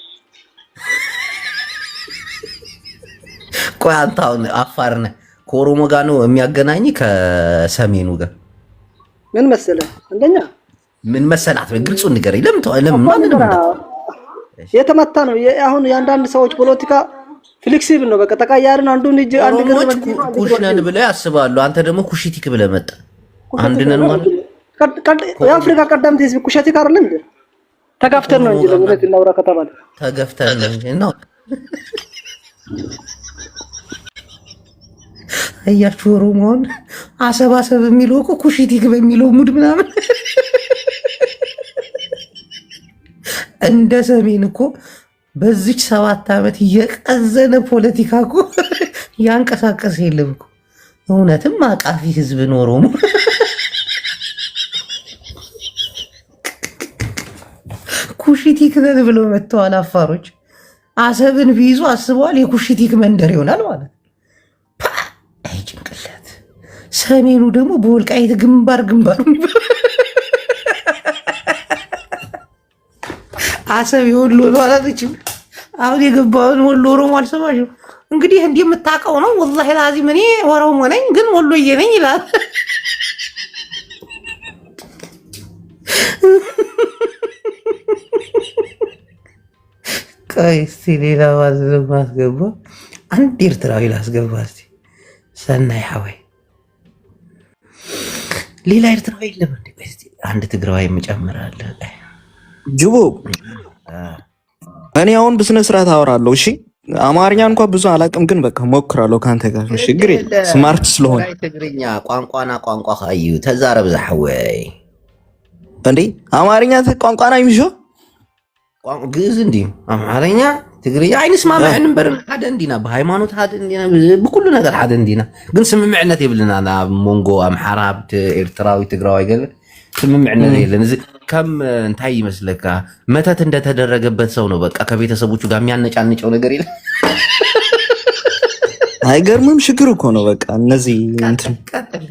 S1: ቆይ አንተ አሁን አፋር ነህ፣ ከኦሮሞ ጋር ነው የሚያገናኝ ከሰሜኑ ጋር
S12: ምን መሰለህ? አንደኛ
S1: ምን መሰላት? በግልጹ ንገረኝ። ለምን ማንንም
S12: የተመታ ነው። አሁን የአንዳንድ ሰዎች ፖለቲካ ፍሌክሲብል ነው። በቃ ተቃያሪን አንዱን እጅ አንድ ገር
S1: ኩሽነን ብለህ ያስባሉ። አንተ ደግሞ ኩሽቲክ ብለህ መጣ። አንድ ነን ማለት
S12: የአፍሪካ ቀደምት ህዝብ ኩሽቲክ አይደለም እንዴ? ተጋፍተን ነው እንጂ ለምን እናውራ ከተባለ
S1: ተጋፍተን ነው እንጂ ነው። አያችሁ ኦሮሞን አሰባሰብ የሚለው እኮ ኩሽቲክ በሚለው ሙድ ምናምን እንደ ሰሜን እኮ በዚች 7 ዓመት እየቀዘነ ፖለቲካ እኮ ያንቀሳቀስ የለም እኮ። እውነትም አቃፊ ህዝብ ነው ኦሮሞ። ኩሽቲክ ነን ብለው መጥተዋል አፋሮች። አሰብን ቢይዙ አስበዋል የኩሽቲክ መንደር ይሆናል ማለት። አይ ጭንቅላት። ሰሜኑ ደግሞ በወልቃይት ግንባር አሰብ የወሎ ነው አላለችም። አሁን የገባውን ወሎ ኦሮሞ አልሰማሽም? እንግዲህ እንዲህ የምታውቀው ነው። ወላሂ ላዚም እኔ ኦሮሞ ነኝ ግን ወሎዬ ነኝ ይላል። ቆይ እስቲ ሌላ ማስገባ አንድ ኤርትራዊ ላስገባ እስቲ። ሰናይ ሐወይ ሌላ ኤርትራዊ የለም እንዴ? እስቲ አንድ ትግራዋይ የምጨምራለሁ።
S4: ጅቦ እኔ አሁን በስነ ስርዓት አወራለሁ። እሺ አማርኛ እንኳን ብዙ አላውቅም፣ ግን በቃ ሞክራለሁ ካንተ ጋር። እሺ ችግር የለም ስማርት ስለሆነ።
S1: ትግርኛ ቋንቋና ቋንቋ እዩ ተዛረብ ዘሐወይ
S4: እንዴ አማርኛ ቋንቋና ይምሾ
S1: ግዕዝ እንዲ አማርኛ ትግርኛ አይንስማማዕን እምበር ሓደ እንዲና ብሃይማኖት ሓደ እንዲና ብኩሉ ነገር ሓደ እንዲና ግን ስምምዕነት የብልና ናብ ሞንጎ አምሓራ ኤርትራዊ ትግራዋይ ገለ ስምምዕነት የለን። እዚ ከም እንታይ ይመስለካ መተት እንደተደረገበት ሰው ነው። በቃ ከቤተሰቦቹ ጋር የሚያነጫንጨው ነገር የለም።
S4: አይገርምም? ችግር እኮ ነው። በቃ እነዚህ እንትን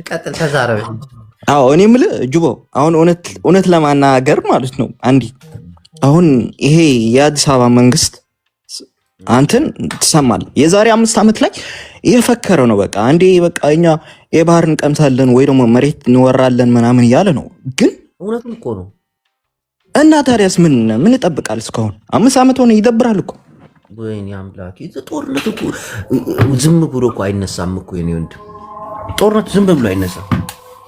S1: ቀጥል ተዛረበ።
S4: አዎ እኔ የምልህ ጅቦ አሁን እውነት ለማናገር ማለት ነው አንዲ አሁን ይሄ የአዲስ አበባ መንግስት አንተን ትሰማለህ። የዛሬ 5 ዓመት ላይ እየፈከረ ነው። በቃ አንዴ በቃ እኛ የባህር እንቀምሳለን ወይ ደግሞ መሬት እንወራለን ምናምን እያለ ነው። ግን
S1: እውነቱን እኮ ነው።
S4: እና ታዲያስ ምን ይጠብቃል? እስካሁን 5 ዓመት ሆነ። ይደብራል እኮ።
S1: ወይኔ አምላኬ! ጦርነት እኮ ዝም ብሎ እኮ አይነሳም እኮ የኔ ወንድም። ጦርነት ዝም ብሎ አይነሳም።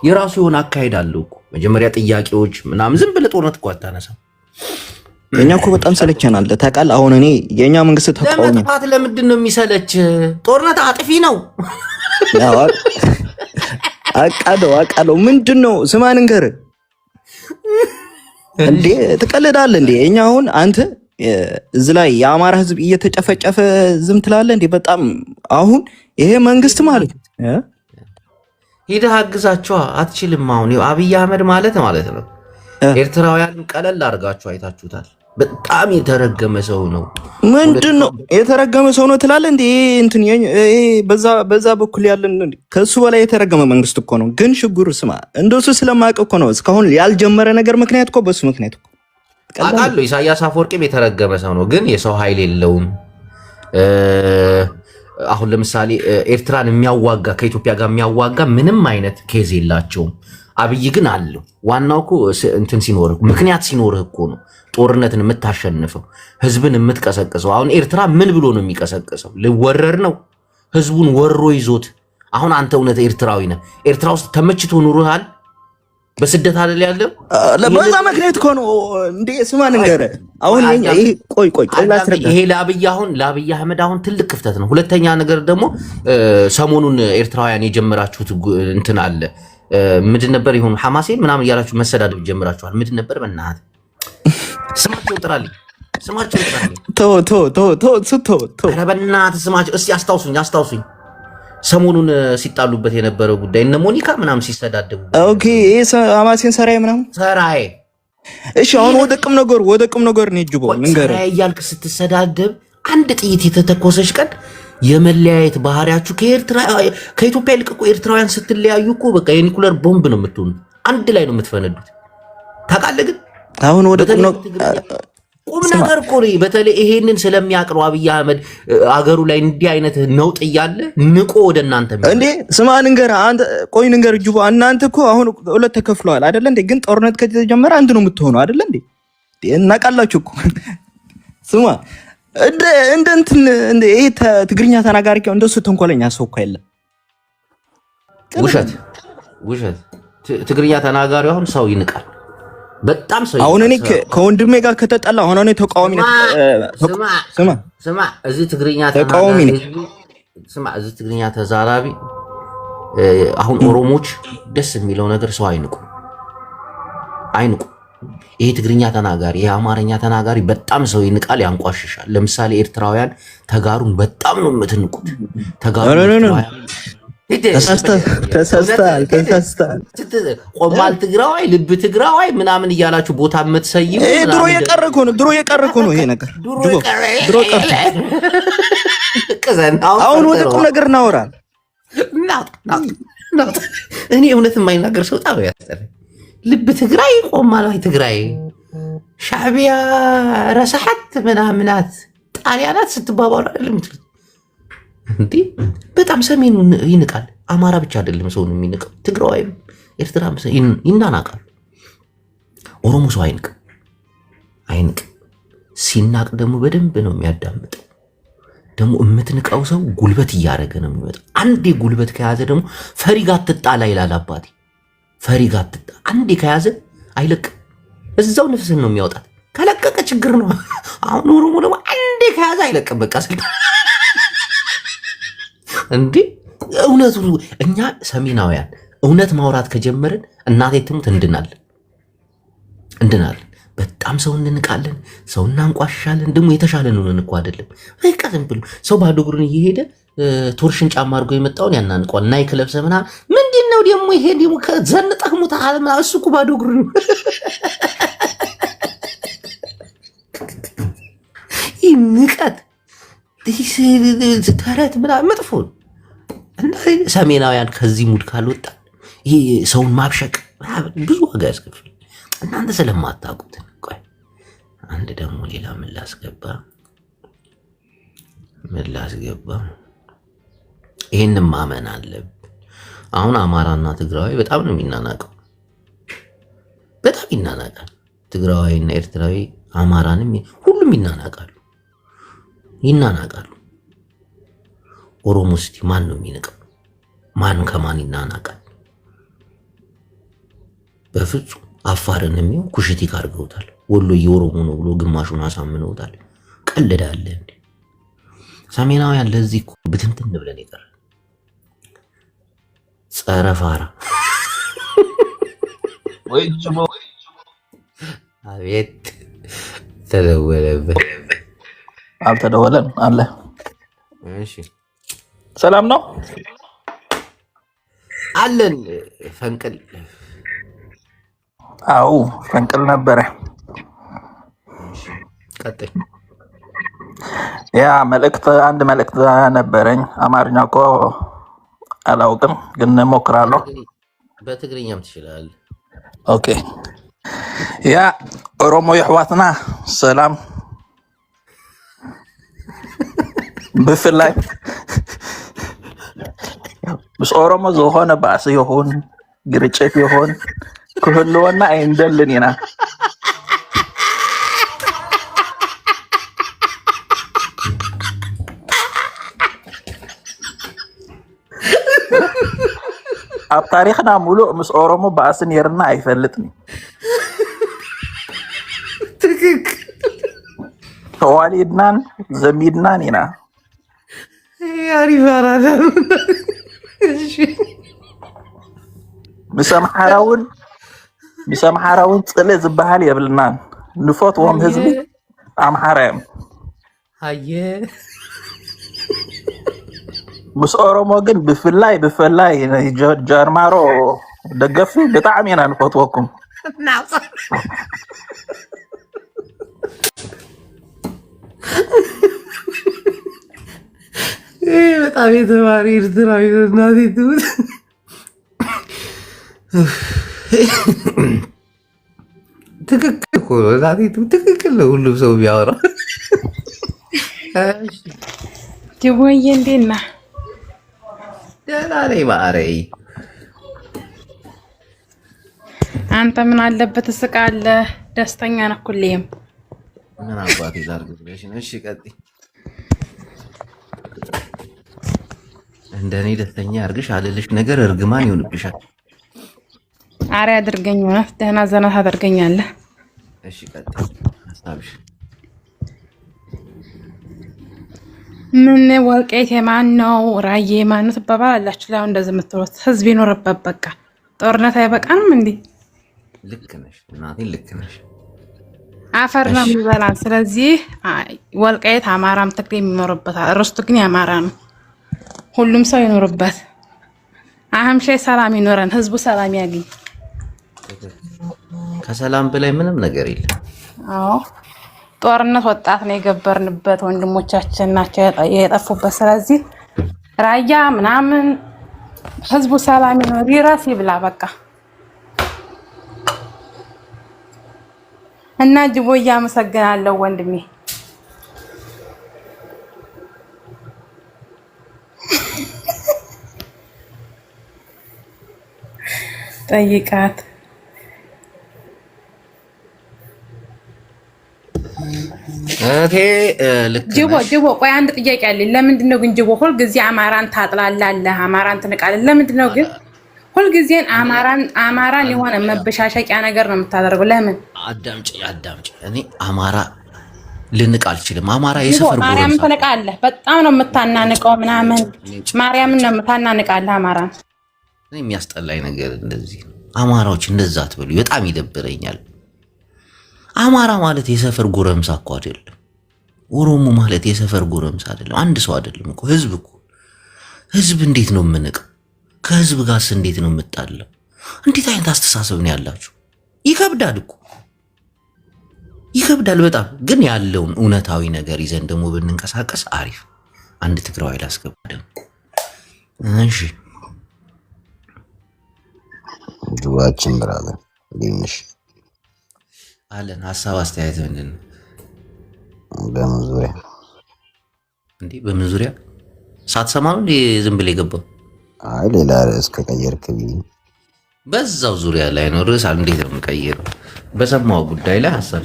S1: የራሱ የሆነ አካሄድ አለው እኮ። መጀመሪያ ጥያቄዎች ምናምን ዝም ብለህ ጦርነት እኮ አታነሳም።
S4: የኛ እኮ በጣም ሰለቸናል ታውቃለህ። አሁን እኔ የኛ መንግስት ተቃዋሚ
S1: ለመጥፋት ለምንድን ነው የሚሰለች? ጦርነት አጥፊ ነው።
S4: ያው አቃለው ምንድን ነው ስማ ንገር እንዴ ትቀልዳለህ እንዴ? እኛ አሁን አንተ እዚህ ላይ የአማራ ህዝብ እየተጨፈጨፈ ዝም ትላለህ እንዴ? በጣም አሁን ይሄ መንግስት ማለት
S1: ሂደህ አግዛቸዋ አትችልም። አሁን አብይ አህመድ ማለት ነው ኤርትራውያን ቀለል አድርጋችሁ አይታችሁታል። በጣም የተረገመ ሰው ነው።
S4: ምንድነው የተረገመ ሰው ነው ትላለህ እንዴ? እንትን በዛ በኩል ያለን ከሱ በላይ የተረገመ መንግስት እኮ ነው። ግን ሽጉር ስማ እንደሱ ስለማውቅ እኮ ነው እስካሁን ያልጀመረ ነገር ምክንያት እኮ በሱ ምክንያት እኮ
S1: አውቃለሁ። ኢሳያስ አፈወርቂም የተረገመ ሰው ነው፣ ግን የሰው ኃይል የለውም። አሁን ለምሳሌ ኤርትራን የሚያዋጋ ከኢትዮጵያ ጋር የሚያዋጋ ምንም አይነት ኬዝ የላቸውም። አብይ ግን አለው። ዋናው እኮ እንትን ሲኖርህ ምክንያት ሲኖርህ እኮ ነው ጦርነትን የምታሸንፈው ህዝብን የምትቀሰቅሰው። አሁን ኤርትራ ምን ብሎ ነው የሚቀሰቅሰው? ልወረር ነው ህዝቡን ወሮ ይዞት። አሁን አንተ እውነት ኤርትራዊ ነህ? ኤርትራ ውስጥ ተመችቶ ኑሮሃል? በስደት አይደል ያለው?
S4: ለበዛ ምክንያት እኮ ነው እንዴ? ስማ ንገረህ አሁን ይሄ ቆይ ላስረዳ።
S1: ይሄ ለአብይ አህመድ አሁን ትልቅ ክፍተት ነው። ሁለተኛ ነገር ደግሞ ሰሞኑን ኤርትራውያን የጀመራችሁት እንትን አለ ምንድን ነበር? ይሁን ሐማሴን ምናምን እያላችሁ መሰዳደብ ጀምራችኋል። ምንድን ነበር? በእናትህ ስማቸውን ጥራልኝ። ኧረ በእናትህ ስማቸው እስቲ አስታውሱኝ። ሰሞኑን ሲጣሉበት የነበረው ጉዳይ እነ ሞኒካ ምናምን ሲሰዳደቡ።
S4: ኦኬ ይሄ ሐማሴን ሰራይ ምናምን ሰራይ። እሺ አሁን ወደ ቁም ነገር ነው ጅቦ ንገረኝ።
S1: ሰራይ እያልክ ስትሰዳደብ አንድ ጥይት የተተኮሰች ቀን የመለያየት ባህሪያችሁ ከኢትዮጵያ ይልቅ እኮ ኤርትራውያን ስትለያዩ እኮ በቃ የኒኩለር ቦምብ ነው የምትሆኑ። አንድ ላይ ነው የምትፈነዱት። ታውቃለህ? ግን
S4: አሁን ወደ
S1: ቁም ነገር እኮ ነው። በተለይ ይሄንን ስለሚያውቅ ነው አብይ አህመድ አገሩ ላይ እንዲህ አይነት ነውጥ እያለ ንቆ ወደ እናንተ
S4: እንዴ ስማ ንገር ጅቦ እናንተ እኮ አሁን ሁለት ተከፍለዋል አይደለ እንዴ? ግን ጦርነት ከተጀመረ አንድ ነው የምትሆነው አይደለ እንዴ? እናውቃላችሁ እኮ ስማ እንደ ይሄ ትግርኛ ተናጋሪ እንደሱ ተንኮለኛ ሰው እኮ የለም።
S1: ውሸት ትግርኛ ተናጋሪ አሁን ሰው ይንቃል። በጣም ሰው
S4: አሁን እኔ ከወንድሜ ጋር ከተጣላ አሁን እኔ ተቃዋሚ ነኝ።
S1: ስማ እዚህ ትግርኛ ተቃዋሚ ነኝ። ስማ እዚህ ትግርኛ ተዛራቢ አሁን ኦሮሞች ደስ የሚለው ነገር ሰው አይንቁ። ይሄ ትግርኛ ተናጋሪ ይሄ አማርኛ ተናጋሪ በጣም ሰው ይንቃል፣ ያንቋሽሻል። ለምሳሌ ኤርትራውያን ተጋሩን በጣም ነው የምትንቁት።
S4: ተሳስተሃል።
S1: ቆማል ትግራዋይ፣ ልብ ትግራዋይ ምናምን እያላችሁ ቦታ የምትሰይሙ
S4: ድሮ የቀረ እኮ ነው ይሄ ነገር። ድሮ ቀርቶ አሁን ወደ ቁም ነገር እናወራለን።
S1: እኔ እውነት የማይናገር ሰው ጣው ያስጠላል። ልብ ትግራይ ቆማላይ ትግራይ ሻዕቢያ ረሳሐት ምናምናት ጣሊያናት ስትባባሉ አይደለም ምትሉት እንዴ? በጣም ሰሜኑ ይንቃል። አማራ ብቻ አይደለም ሰውን የሚንቀው፣ ትግራዋይም ኤርትራም ይናናቃል። ኦሮሞ ሰው አይንቅ። ሲናቅ ደግሞ በደንብ ነው የሚያዳምጠው። ደግሞ የምትንቀው ሰው ጉልበት እያደረገ ነው የሚመጣው። አንዴ ጉልበት ከያዘ ደግሞ ፈሪጋ ትጣላ ይላል አባቴ። ፈሪጋ ትጣ አንዴ ከያዘ አይለቅ፣ እዛው ነፍስን ነው የሚያወጣት። ከለቀቀ ችግር ነው። አሁን ኦሮሞ ደግሞ አንዴ ከያዘ አይለቅም። በቃ እንዴ እውነቱ እኛ ሰሜናውያን እውነት ማውራት ከጀመርን እናቴ ትሙት እንድናለን። በጣም ሰው እንንቃለን፣ ሰው እናንቋሻለን። ደግሞ የተሻለ ነው እኮ አይደለም። በቃ ዝም ብሎ ሰው ባዶ እግሩን እየሄደ ቶርሽን ጫማ አድርጎ የመጣውን ያናንቀዋል። ናይክ ለብሰህ ምናምን ምንድን ነው ደግሞ ይሄ ደግሞ ከዘንጠህ ሙተሃል ምናምን። እሱ እኮ ባዶ እግሩን ይህ ንቀት ተረት ምናምን መጥፎ ነው። እና ሰሜናውያን ከዚህ ሙድ ካልወጣ ይሄ ሰውን ማብሸቅ ብዙ ዋጋ ያስከፍል። እናንተ ስለማታውቁት ቆይ አንድ ደግሞ ሌላ ምን ላስገባ ይሄንን ማመን አለብን። አሁን አማራና ትግራዋይ በጣም ነው የሚናናቀው፣ በጣም ይናናቃል። ትግራዋይና ኤርትራዊ አማራንም ሁሉም ይናናቃሉ። ኦሮሞ እስቲ ማን ነው የሚንቀው? ማን ከማን ይናናቃል? በፍጹም አፋርን የሚው ኩሽቲክ አድርገውታል። ወሎዬ ኦሮሞ ነው ብሎ ግማሹን አሳምነውታል። ቀልዳለ እንዴ? ሰሜናውያን ለዚህ እኮ ብትንትን ብለን ይቀር ጸረ ፋራ ወይ ጅሞ አቤት ተደወለበት።
S13: አልተደወለም አለ።
S1: እሺ
S13: ሰላም ነው
S1: አለን። ፈንቅል
S13: አው ፈንቅል ነበረ።
S1: ቀጥይ።
S13: ያ አንድ መልእክት ነበረኝ። አማርኛ እኮ አላውቅም ግን እሞክራለሁ።
S1: በትግርኛም ትችላለህ።
S13: ኦኬ። ያ ኦሮሞ የሕዋትና ሰላም ብፍላይ ምስ ኦሮሞ ዝኾነ ባእሲ ይኹን ግርጭት ይኹን ክህልወና ኣይንደልን ኢና። ኣብ ታሪክና ሙሉእ ምስ ኦሮሞ ባእሲ ነርና ኣይፈልጥኒ። ተዋሊድናን ዘሚድናን ኢና። ምስ ኣምሓራውን ፅልእ ዝበሃል የብልናን። ንፈትዎም ህዝቢ ኣምሓራ እዮም። ምስ ኦሮሞ ግን ብፍላይ ጀርማሮ ደገፊ ብጣዕሚ ኢና ንፈትወኩም።
S1: በጣም የተማሪ ኤርትራዊ እናቴ ትሙት። ትክክል እኮ ነው እናቴ ትሙት፣ ትክክል ነው ሁሉም ሰው ቢያወራ።
S2: ጅቦዬ እንዴት ነህ?
S1: ደህና ነኝ ማረይ።
S2: አንተ ምን አለበት እስቃለህ? ደስተኛ ነህ ሁሌም።
S1: ምን አባቴ ላድርግ ብለሽ ነው? እሺ ቀጥይ። እንደኔ ደስተኛ አድርግሽ አልልሽ ነገር እርግማን ይሆንብሻል።
S2: አረ አድርገኝ፣ እውነት ደህና ዘና ታደርገኛለህ።
S1: እሺ ቀጥይ ሀሳብሽ።
S2: ምን ወልቃይት የማን ነው? ራዬ የማን ነው ትባባላላችሁ? ላይ እንደዚህ የምትሉት ህዝብ ይኖርበት በቃ ጦርነት አይበቃንም እንዴ?
S1: ልክ ነሽ እናቴ፣ ልክ ነሽ።
S2: አፈር ነው የሚበላን። ስለዚህ ወልቃይት አማራም ትግሬ የሚኖርበታል። ርስቱ ግን የአማራ ነው። ሁሉም ሰው ይኖርበት። አህም ሸይ ሰላም ይኖረን፣ ህዝቡ ሰላም ያገኝ።
S1: ከሰላም በላይ ምንም ነገር የለም።
S2: አዎ ጦርነት ወጣት ነው የገበርንበት፣ ወንድሞቻችን ናቸው የጠፉበት። ስለዚህ ራያ ምናምን ህዝቡ ሰላም ይኖር፣ ይራስ ይብላ በቃ። እና ጅቦዬ አመሰግናለሁ ወንድሜ። ጠይቃት ጅቦ ቆይ አንድ ጥያቄ አለኝ። ለምንድን ነው ግን ጅቦ ሁል ጊዜ አማራን ታጥላለህ? አማራን ትንቃለህ? ለምንድን ነው ግን
S14: ሁልጊዜን አማራን የሆነ መበሻሸቂያ ነገር ነው የምታደርገው። ለምን?
S1: አዳምጪ። እኔ አማራ ልንቅ አልችልም። አማራ የሰፈር
S14: ማርያም ተነቃለህ። በጣም ነው የምታናንቀው ምናምን ማርያምን ነው የምታናንቃለህ አማራን።
S1: እኔ የሚያስጠላኝ ነገር እንደዚህ ነው። አማራዎች እንደዛ አትበሉ፣ በጣም ይደብረኛል። አማራ ማለት የሰፈር ጎረምሳ እኮ አይደለም። ኦሮሞ ማለት የሰፈር ጎረምሳ አይደለም። አንድ ሰው አይደለም እኮ ህዝብ እኮ። ህዝብ እንዴት ነው የምንቀው? ከህዝብ ጋርስ እንዴት ነው የምጣለው? እንዴት አይነት አስተሳሰብ ነው ያላችሁ? ይከብዳል እኮ ይከብዳል በጣም። ግን ያለውን እውነታዊ ነገር ይዘን ደግሞ ብንንቀሳቀስ አሪፍ። አንድ ትግራዊ ላስገባ ደግሞ። እሺ
S15: ጁባችን ብራዘር ሊምሽ
S1: አለን ሐሳብ አስተያየት ምንድን ነው?
S15: በምን ዙሪያ
S1: እንዴ? በምን ዙሪያ ሳትሰማ ነው እንዴ ዝም ብለህ የገባው?
S15: አይ ሌላ ርዕስ ከቀየርክ
S1: በዛው ዙሪያ ላይ ነው ርዕስ። እንዴት ነው የምቀይረው? በሰማው ጉዳይ ላይ ሐሳብ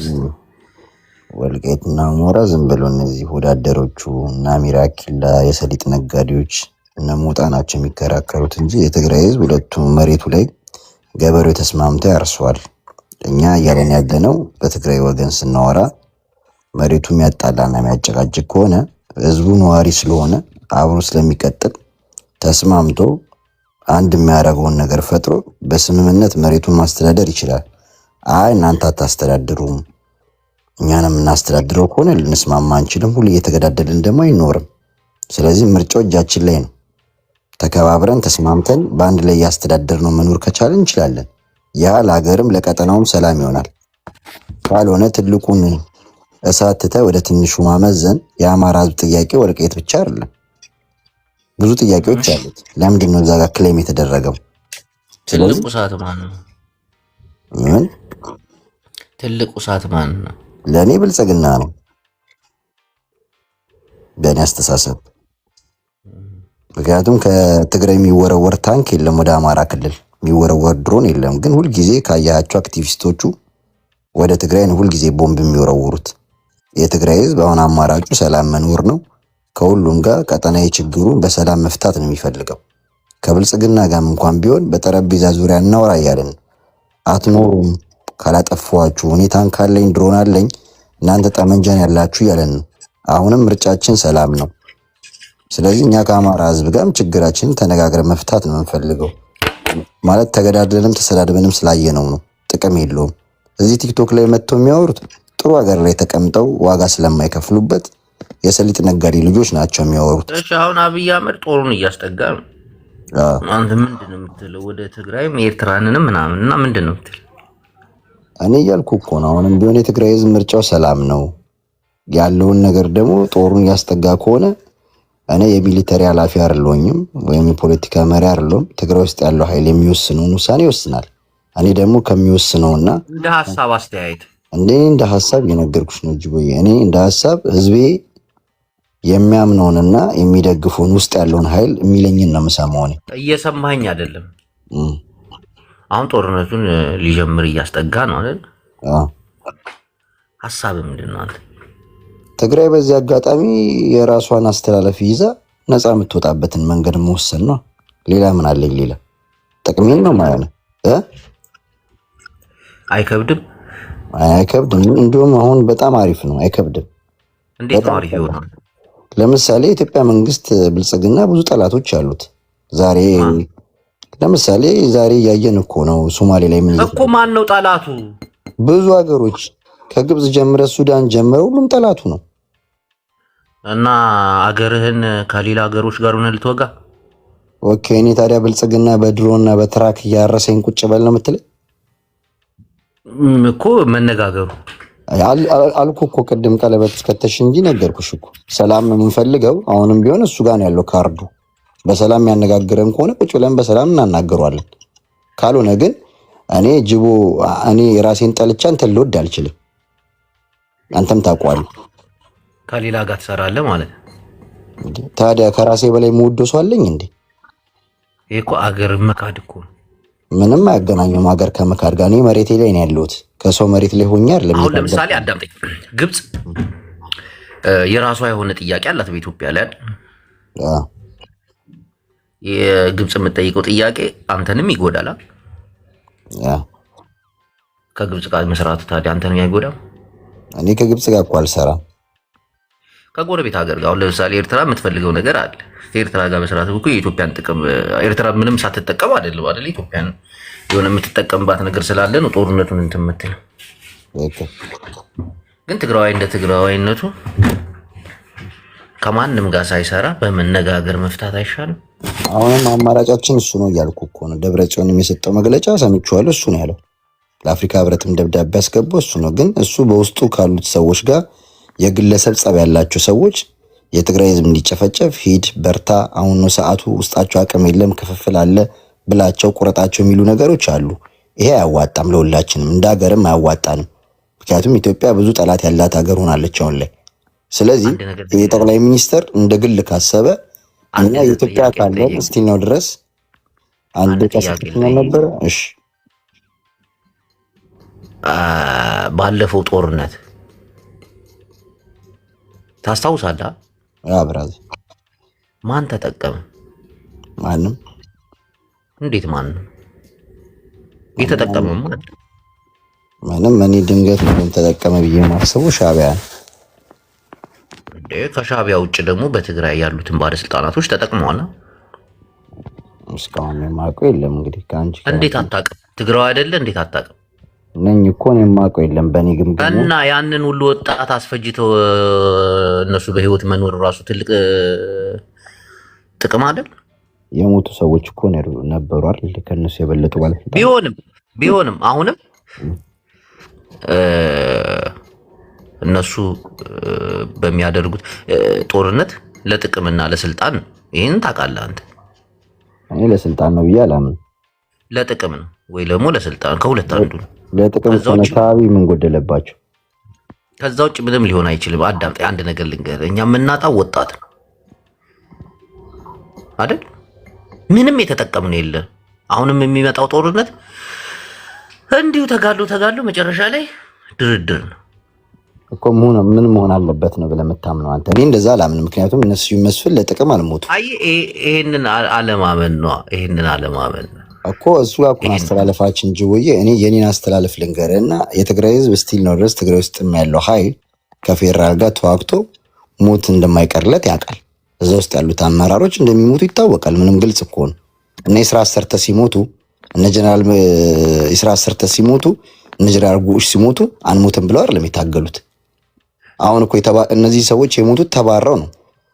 S15: ወልቃይትና ሁመራ ዝም ብሎ እነዚህ ወዳደሮቹ እና ሚራኪላ የሰሊጥ ነጋዴዎች እነ ሞጣ ናቸው የሚከራከሩት እንጂ የትግራይ ህዝብ ሁለቱም መሬቱ ላይ ገበሬው ተስማምቶ ያርሷል። እኛ እያለን ያለነው በትግራይ ወገን ስናወራ መሬቱ የሚያጣላና የሚያጨቃጭቅ ከሆነ ህዝቡ ነዋሪ ስለሆነ አብሮ ስለሚቀጥል ተስማምቶ አንድ የሚያደርገውን ነገር ፈጥሮ በስምምነት መሬቱን ማስተዳደር ይችላል። አይ እናንተ አታስተዳድሩም እኛንም እናስተዳድረው ከሆነ ልንስማማ አንችልም። ሁሉ እየተገዳደልን ደግሞ አይኖርም። ስለዚህ ምርጫው እጃችን ላይ ነው። ተከባብረን ተስማምተን በአንድ ላይ ያስተዳደርነው መኖር ከቻለን እንችላለን። ያ ለሀገርም ለቀጠናውም ሰላም ይሆናል። ካልሆነ ትልቁን እሳት ትተህ ወደ ትንሹ ማመዘን የአማራ ህዝብ ጥያቄ ወልቃይት ብቻ አይደለም፣ ብዙ ጥያቄዎች አሉት። ለምንድን ነው እዛ ጋር ክሌም የተደረገው?
S1: ትልቁ እሳት ማን ነው?
S15: ምን
S1: ትልቁ እሳት ማን ነው?
S15: ለእኔ ብልጽግና ነው፣ በእኔ አስተሳሰብ። ምክንያቱም ከትግራይ የሚወረወር ታንክ የለም፣ ወደ አማራ ክልል የሚወረወር ድሮን የለም። ግን ሁልጊዜ ካያቸው አክቲቪስቶቹ ወደ ትግራይ ነው ሁልጊዜ ቦምብ የሚወረውሩት። የትግራይ ህዝብ አሁን አማራጩ ሰላም መኖር ነው። ከሁሉም ጋር ቀጠናዊ ችግሩን በሰላም መፍታት ነው የሚፈልገው። ከብልጽግና ጋርም እንኳን ቢሆን በጠረጴዛ ዙሪያ እናወራ እያለን አትኖሩም ካላጠፋችሁ፣ እኔ ታንክ አለኝ ድሮን አለኝ እናንተ ጠመንጃን ያላችሁ እያለን ነው። አሁንም ምርጫችን ሰላም ነው። ስለዚህ እኛ ከአማራ ህዝብ ጋርም ችግራችንን ተነጋግረን መፍታት ነው የምንፈልገው። ማለት ተገዳድለንም ተሰዳድበንም ስላየነው ነው፣ ጥቅም የለውም። እዚህ ቲክቶክ ላይ መጥተው የሚያወሩት ጥሩ ሀገር ላይ ተቀምጠው ዋጋ ስለማይከፍሉበት የሰሊጥ ነጋዴ ልጆች ናቸው የሚያወሩት።
S1: እሺ አሁን አብይ አህመድ ጦሩን እያስጠጋ ነው። አንተ ምንድን ነው የምትለው? ወደ ትግራይም ኤርትራንንም ምናምን እና ምንድን ነው የምትለው?
S15: እኔ እያልኩ እኮ ነው። አሁንም ቢሆን የትግራይ ህዝብ ምርጫው ሰላም ነው ያለውን ነገር ደግሞ ጦሩን እያስጠጋ ከሆነ እኔ የሚሊተሪ ኃላፊ አይደለሁኝም ወይም የፖለቲካ መሪ አይደለሁም። ትግራይ ውስጥ ያለው ኃይል የሚወስነውን ውሳኔ ይወስናል። እኔ ደግሞ ከሚወስነውና
S1: እንደ ሐሳብ አስተያየት
S15: እንደ ሐሳብ የነገርኩሽ ነው ጅቦዬ። እኔ እንደ ሐሳብ ህዝቤ የሚያምነውንና የሚደግፈውን ውስጥ ያለውን ኃይል የሚለኝን ነው የምሰማው። እኔ
S1: እየሰማኸኝ አይደለም? አሁን ጦርነቱን ሊጀምር እያስጠጋ ነው አይደል? ሐሳብ ምንድን ነው አንተ?
S15: ትግራይ በዚህ አጋጣሚ የራሷን አስተላለፍ ይዛ ነፃ የምትወጣበትን መንገድ መወሰን ነው። ሌላ ምን አለኝ? ሌላ ጥቅሜን ነው ማለት ነው።
S1: አይከብድም?
S15: አይከብድም። እንዲሁም አሁን በጣም አሪፍ ነው። አይከብድም።
S1: እንዴት ነው አሪፍ ይሆናል?
S15: ለምሳሌ የኢትዮጵያ መንግስት ብልጽግና ብዙ ጠላቶች አሉት። ዛሬ ለምሳሌ ዛሬ እያየን እኮ ነው ሶማሌ ላይ ምን
S1: እኮ ማን ነው ጠላቱ?
S15: ብዙ ሀገሮች ከግብጽ ጀምረ ሱዳን ጀምረ ሁሉም ጠላቱ ነው።
S1: እና አገርህን ከሌላ ሀገሮች ጋር ሆነ ልትወጋ?
S15: ኦኬ እኔ ታዲያ ብልጽግና በድሮና በትራክ እያረሰኝ ቁጭ በል ነው የምትለኝ?
S1: እኮ መነጋገሩ
S15: አልኩ እኮ ቅድም ቀለበት እስከተሽ እንጂ ነገርኩሽ እኮ ሰላም ነው የምንፈልገው። አሁንም ቢሆን እሱ ጋር ነው ያለው ካርዱ። በሰላም ያነጋግረን ከሆነ ቁጭ ብለን በሰላም እናናገሯለን። ካልሆነ ግን እኔ ጅቦ እኔ ራሴን ጠልቻ አንተን ልወድ አልችልም። አንተም ታውቀዋለህ።
S1: ከሌላ ጋር ትሰራለህ ማለት
S15: ታዲያ ከራሴ በላይ የምወደው ሰው አለኝ እንዴ?
S1: ይሄ እኮ አገር መካድ እኮ ነው።
S15: ምንም አያገናኘውም ሀገር ከመካድ ጋር። እኔ መሬቴ ላይ ነው ያለሁት። ከሰው መሬት ላይ ሆኜ አይደለም።
S1: አሁን ለምሳሌ አዳምጠኝ። ግብጽ የራሷ የሆነ ጥያቄ አላት በኢትዮጵያ ላይ አይደል? የግብጽ የምትጠይቀው ጥያቄ አንተንም ይጎዳል።
S15: ያ
S1: ከግብጽ ጋር መስራት ታዲያ አንተንም አይጎዳም?
S15: እኔ ከግብጽ ጋር እኮ አልሰራም።
S1: ከጎረቤት ሀገር ጋር ለምሳሌ ኤርትራ የምትፈልገው ነገር አለ። ከኤርትራ ጋር መስራት እኮ የኢትዮጵያን ጥቅም ኤርትራ ምንም ሳትጠቀም አይደለም አይደል? ኢትዮጵያን የሆነ የምትጠቀምባት ነገር ስላለ ነው ጦርነቱን እንትን የምትለው። ግን ትግራዋይ እንደ ትግራዋይነቱ ከማንም ጋር ሳይሰራ በመነጋገር መፍታት አይሻልም?
S15: አሁንም አማራጫችን እሱ ነው እያልኩ እኮ ነው። ደብረጽዮንም የሰጠው መግለጫ ሰምቼዋለሁ። እሱ ነው ያለው። ለአፍሪካ ህብረትም ደብዳቤ ያስገባው እሱ ነው። ግን እሱ በውስጡ ካሉት ሰዎች ጋር የግለሰብ ጸብ ያላቸው ሰዎች የትግራይ ህዝብ እንዲጨፈጨፍ ሂድ በርታ፣ አሁን ነው ሰዓቱ፣ ውስጣቸው አቅም የለም፣ ክፍፍል አለ ብላቸው ቁረጣቸው የሚሉ ነገሮች አሉ። ይሄ አያዋጣም፣ ለሁላችንም እንደ ሀገርም አያዋጣንም። ምክንያቱም ኢትዮጵያ ብዙ ጠላት ያላት ሀገር ሆናለች አሁን ላይ። ስለዚህ የጠቅላይ ሚኒስተር እንደ ግል ካሰበ እኛ የኢትዮጵያ ካለን እስቲል ነው ድረስ አንድ ተሰጥቶን ነበር። እሺ
S1: ባለፈው ጦርነት ታስታውሳለህ?
S15: ብራዝ
S1: ማን ተጠቀመ?
S15: ማንም።
S1: እንዴት ማንም? የተጠቀመው
S15: ምንም። እኔ ድንገት ምንም ተጠቀመ ብዬ ማስበው ሻዕቢያ ነው።
S1: ከሻዕቢያ ውጭ ደግሞ በትግራይ ያሉትን ባለስልጣናቶች ተጠቅመዋል።
S15: እስካሁን የማውቀው የለም። እንግዲህ ከአንቺ
S1: እንዴት አታውቅም? ትግራዋ አይደለ? እንዴት አታውቅም?
S15: ነኝ እኮ ነው የማውቀው የለም። በእኔ ግምገማ
S1: እና ያንን ሁሉ ወጣት አስፈጅተው እነሱ በህይወት መኖር ራሱ ትልቅ ጥቅም አይደል?
S15: የሞቱ ሰዎች እኮ ነበሩ አይደል? ከነሱ የበለጡ ባለስልጣናት
S1: ቢሆንም አሁንም እነሱ በሚያደርጉት ጦርነት ለጥቅምና ለስልጣን ይህን ታውቃለህ አንተ።
S15: እኔ ለስልጣን ነው ብዬ አላምንም።
S1: ለጥቅም ነው ወይ ደግሞ ለስልጣን፣ ከሁለት አንዱ ነው።
S15: ለጥቅም አካባቢ ምን ጎደለባቸው?
S1: ከዛ ውጭ ምንም ሊሆን አይችልም። አዳምጠኝ፣ አንድ ነገር ልንገርህ። እኛ የምናጣው ወጣት ነው አይደል? ምንም የተጠቀምን የለ። አሁንም የሚመጣው ጦርነት እንዲሁ ተጋሉ መጨረሻ ላይ ድርድር ነው
S15: እኮ። ምን መሆን አለበት ነው ብለህ የምታምነው አንተ? እኔ እንደዛ አላምንም። ምክንያቱም እነሱ ይመስል ለጥቅም አልሞቱ።
S1: አይ ይሄንን አለማመን ነው። ይሄንን አለማመን
S15: እኮ እሱ ጋር እኮ አስተላለፋችን ጅቦዬ። እኔ የኔን አስተላለፍ ልንገርህና የትግራይ ህዝብ ስቲል ነው ድረስ ትግራይ ውስጥ ያለው ኃይል ከፌዴራል ጋር ተዋግቶ ሞት እንደማይቀርለት ያውቃል። እዛ ውስጥ ያሉት አመራሮች እንደሚሞቱ ይታወቃል። ምንም ግልጽ እኮ ነው። እነ ኢስራኤል ሰርተ ሲሞቱ፣ እነ ጀነራል ኢስራኤል ሰርተ ሲሞቱ፣ እነ ጀነራል ጉሽ ሲሞቱ አንሞትም ብለው አይደለም የታገሉት። አሁን እኮ እነዚህ ሰዎች የሞቱት ተባረው ነው።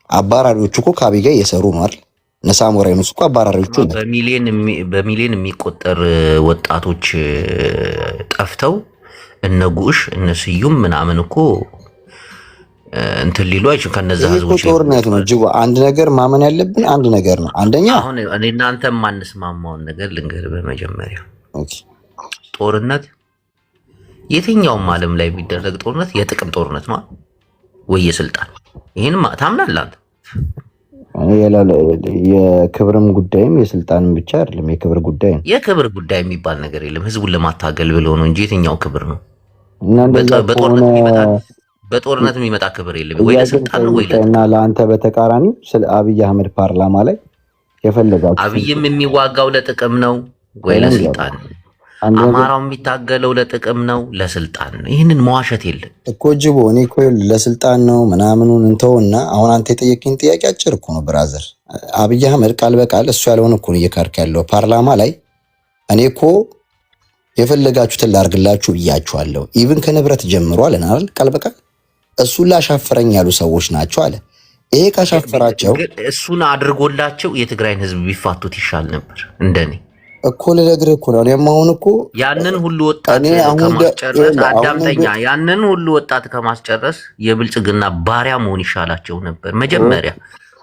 S15: አባራሪዎቹ እኮ ከአብይ ጋር እየሰሩ ነው አይደል? ነሳሞራ ይነሱ እኮ አባራሪዎቹ ነው።
S1: በሚሊዮን የሚቆጠር ወጣቶች ጠፍተው እነ ጉሽ እነ ስዩም ምናምን እኮ እንትን ሊሉ አይችልም። ከነዛ ህዝቦች
S15: ጦርነት ነው ጅቦ። አንድ ነገር ማመን ያለብን አንድ ነገር ነው። አንደኛ
S1: አሁን እኔ እናንተ የማንስማማውን ነገር ልንገርህ። በመጀመሪያ ጦርነት የትኛውም ዓለም ላይ የሚደረግ ጦርነት የጥቅም ጦርነት ነው ወይ የስልጣን? ይሄንም ታምናለህ አንተ?
S15: የክብርም ጉዳይም የስልጣንም ብቻ አይደለም፣ የክብር ጉዳይ ነው።
S1: የክብር ጉዳይ የሚባል ነገር የለም። ህዝቡን ለማታገል ብለው ነው እንጂ የትኛው ክብር ነው? በጦርነት የሚመጣ ክብር የለም። ወይ ለስልጣን ነው ወይ
S15: ለአንተ በተቃራኒ ስለ አብይ አህመድ ፓርላማ ላይ የፈለጋችሁ
S1: አብይም የሚዋጋው ለጥቅም ነው ወይ ለስልጣን? አማራው የሚታገለው ለጥቅም ነው ለስልጣን ነው? ይህንን መዋሸት የለም
S15: እኮ ጅቦ። እኔ እኮ ለስልጣን ነው ምናምኑን እንተውና አሁን አንተ የጠየቅኝ ጥያቄ አጭር እኮ ነው ብራዘር። አብይ አህመድ ቃል በቃል እሱ ያለውን እኮ ነው እየካድክ ያለው ፓርላማ ላይ። እኔ እኮ የፈለጋችሁትን ላርግላችሁ ብያችኋለሁ። ኢቭን ከንብረት ጀምሮ አለን አይደል? ቃል በቃል እሱን ላሻፈረኝ ያሉ ሰዎች ናቸው አለ። ይሄ ካሻፈራቸው
S1: እሱን አድርጎላቸው የትግራይን ህዝብ ቢፋቱት ይሻል ነበር እንደኔ
S15: እኮ ልነግርህ እኮ ነው። እኔም አሁን እኮ
S1: ያንን ሁሉ ወጣት ከማስጨረስ አዳምጠኛ፣ ያንን ሁሉ ወጣት ከማስጨረስ የብልጽግና ባሪያ መሆን ይሻላቸው ነበር መጀመሪያ።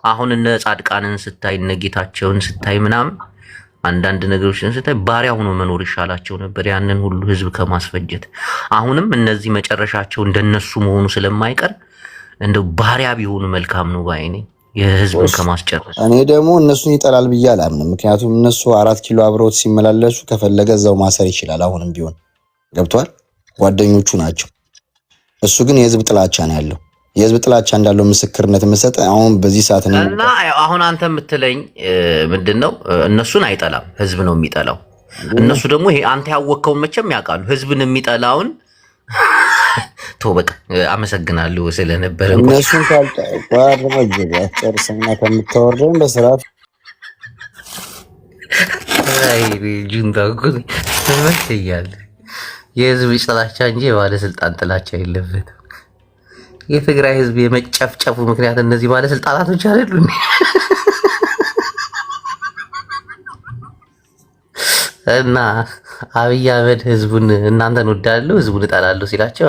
S1: አሁን እነ ጻድቃንን ስታይ፣ እነ ጌታቸውን ስታይ ምናምን አንዳንድ ነገሮችን ስታይ ባሪያ ሆኖ መኖር ይሻላቸው ነበር ያንን ሁሉ ህዝብ ከማስፈጀት። አሁንም እነዚህ መጨረሻቸው እንደነሱ መሆኑ ስለማይቀር እንደው ባሪያ ቢሆኑ መልካም ነው ባይ ነኝ፣ የህዝብን ከማስጨረስ።
S15: እኔ ደግሞ እነሱን ይጠላል ብዬ አላምንም። ምክንያቱም እነሱ 4 ኪሎ አብረውት ሲመላለሱ ከፈለገ እዛው ማሰር ይችላል። አሁንም ቢሆን ገብቷል፣ ጓደኞቹ ናቸው። እሱ ግን የህዝብ ጥላቻ ነው ያለው። የህዝብ ጥላቻ እንዳለው ምስክርነት የምሰጥ አሁን በዚህ ሰዓት ነው።
S1: እና አሁን አንተ የምትለኝ ምንድነው? እነሱን አይጠላም፣ ህዝብ ነው የሚጠላው። እነሱ ደግሞ ይሄ አንተ ያወቅከውን መቼም ያውቃሉ። ህዝብን የሚጠላውን ተው በቃ። አመሰግናለሁ ስለነበረ
S15: እነሱን ጨርሰና ከምታወርደኝ በስርዓት
S1: ጁንታ እኮ ይመስለኛል። የህዝብ ጥላቻ እንጂ የባለስልጣን ጥላቻ የለበትም። የትግራይ ህዝብ የመጨፍጨፉ ምክንያት እነዚህ ባለስልጣናቶች አይደሉ? እና አብይ አህመድ ህዝቡን እናንተን ወዳለሁ ህዝቡን እጠላለሁ ሲላቸው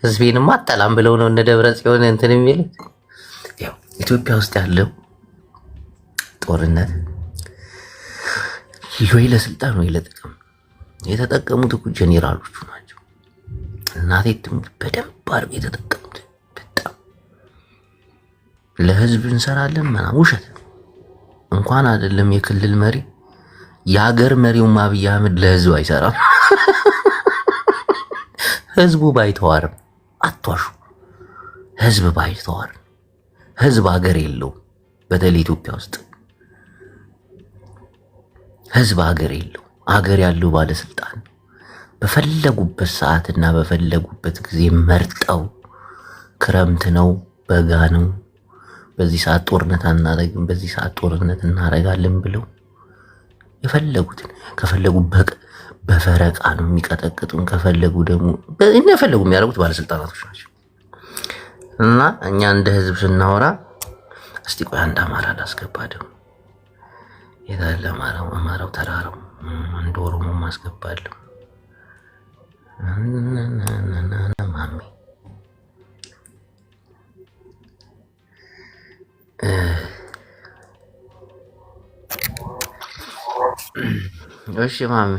S1: ህዝቤንማ አጠላም ብለው ነው እነ ደብረ ጽዮን እንትን የሚሉት። ያው ኢትዮጵያ ውስጥ ያለው ጦርነት ወይ ለስልጣን ወይ ለጥቅም የተጠቀሙት እኮ ጄኔራሎቹ ናቸው። እናቴ በደንብ አድርገው የተጠቀሙት በጣም ለህዝብ እንሰራለን ምናምን ውሸት። እንኳን አይደለም የክልል መሪ የሀገር መሪውም አብይ አህመድ ለህዝብ አይሰራም። ህዝቡ ባይተዋርም አትዋሹ። ህዝብ ባይተዋርም ህዝብ ሀገር የለውም። በተለይ ኢትዮጵያ ውስጥ ህዝብ ሀገር የለውም። ሀገር ያለው ባለስልጣን በፈለጉበት ሰዓትና በፈለጉበት ጊዜ መርጠው ክረምት ነው በጋ ነው በዚህ ሰዓት ጦርነት አናረግም በዚህ ሰዓት ጦርነት እናረጋለን ብለው የፈለጉትን ከፈለጉ በፈረቃ ነው የሚቀጠቅጡን። ከፈለጉ ደግሞ እንደፈለጉ የሚያደርጉት ባለስልጣናቶች ናቸው። እና እኛ እንደ ህዝብ ስናወራ እስቲ ቆይ አንድ አማራ ላስገባ። ደግሞ የታለ አማራው ተራራው እንደ ኦሮሞ ማስገባለሁ። ማሜ እሺ ማሜ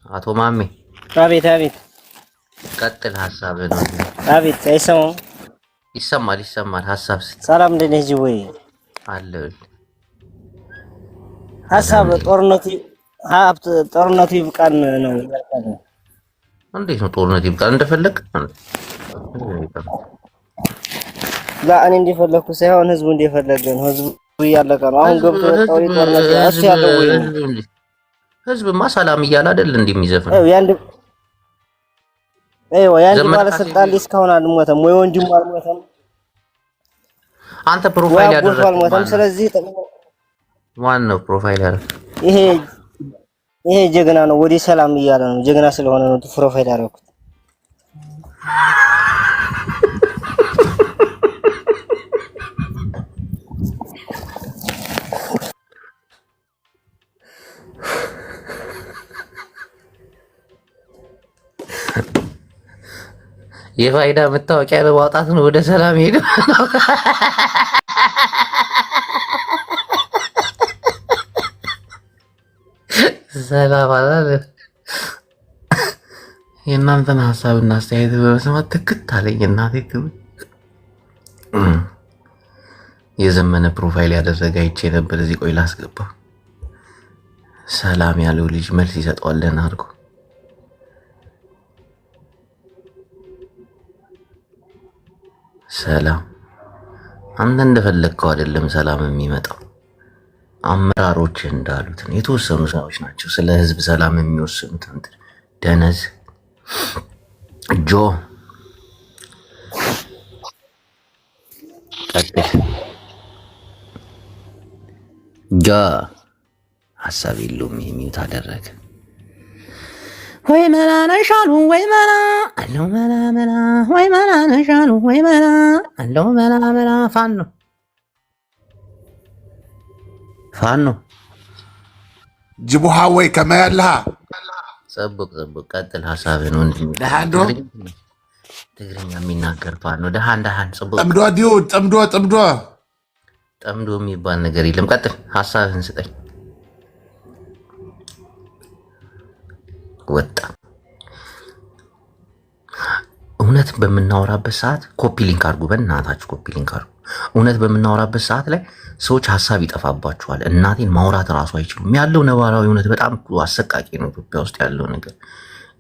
S1: አቶ ማሜ
S16: አቤት አቤት
S1: ቀጥል ሐሳብህ ነው።
S16: አቤት አይሰማም?
S1: ይሰማል ሐሳብ
S16: ሰላም እንዴት ነህ ጅቦዬ?
S1: አለሁ።
S16: ሐሳብ ጦርነቱ ይብቃን ነው።
S1: እንዴት ነው ጦርነቱ ይብቃን? እንደፈለግ
S16: እኔ እንደፈለኩ ሳይሆን ህዝቡ እንደፈለገ ነው። ህዝቡ እያለቀ ነው። አሁን ገብቶ ወጣው ጦርነት ያስ ያለው ወይ
S1: ህዝብማ ሰላም እያለ አይደል እንደሚዘፍን
S16: ያንድ ባለስልጣን እስካሁን አልሞተም ወይ ወንድሙ አልሞተም።
S1: አንተ ፕሮፋይል ያደረግከው
S16: ስለዚህ
S1: ዋናው ፕሮፋይል ያደረግከው
S16: ይሄ ጀግና ነው። ወዲ ሰላም እያለ ነው። ጀግና ስለሆነ ነው ፕሮፋይል ያደረኩት።
S1: የፋይዳ መታወቂያ ለማውጣት ነው ወደ ሰላም ሄዶ ሰላም አላለ። የእናንተን ሀሳብና አስተያየት በመስማት ትክት አለኝ። እናቴ የዘመነ ፕሮፋይል ያደረገ አይቼ ነበር። እዚህ ቆይ ላስገባ። ሰላም ያለው ልጅ መልስ ይሰጠዋለን አድርጎ ሰላም አንተ እንደፈለግከው አይደለም ሰላም የሚመጣው። አመራሮች እንዳሉት ነው። የተወሰኑ ሰዎች ናቸው ስለ ህዝብ ሰላም የሚወስኑት። ደነዝ ጆ ሀሳብ የለውም የሚዩት አደረገ። ወይ መላ ነሻሉ ወይ መላ አለው መላ መላ ወይ መላ ነሻሉ ወይ መላ አለው መላ መላ ፋኖ
S17: ጅቡሃ ወይ ከመያልሃ
S1: ጽቡቅ ቀጥል ሀሳብን ወንድም
S17: ደሃንዶ
S1: ትግርኛ የሚናገር ፋኖ ደሃን ጽቡቅ ጠምዶ የሚባል ነገር የለም። ቀጥል ሀሳብህን ስጠኝ። ወጣ እውነት በምናወራበት ሰዓት ኮፒ ሊንክ አድርጉ። በእናታችሁ ኮፒ ሊንክ አድርጉ። እውነት በምናወራበት ሰዓት ላይ ሰዎች ሀሳብ ይጠፋባቸዋል። እናቴን ማውራት እራሱ አይችሉም። ያለው ነባራዊ እውነት በጣም አሰቃቂ ነው። ኢትዮጵያ ውስጥ ያለው ነገር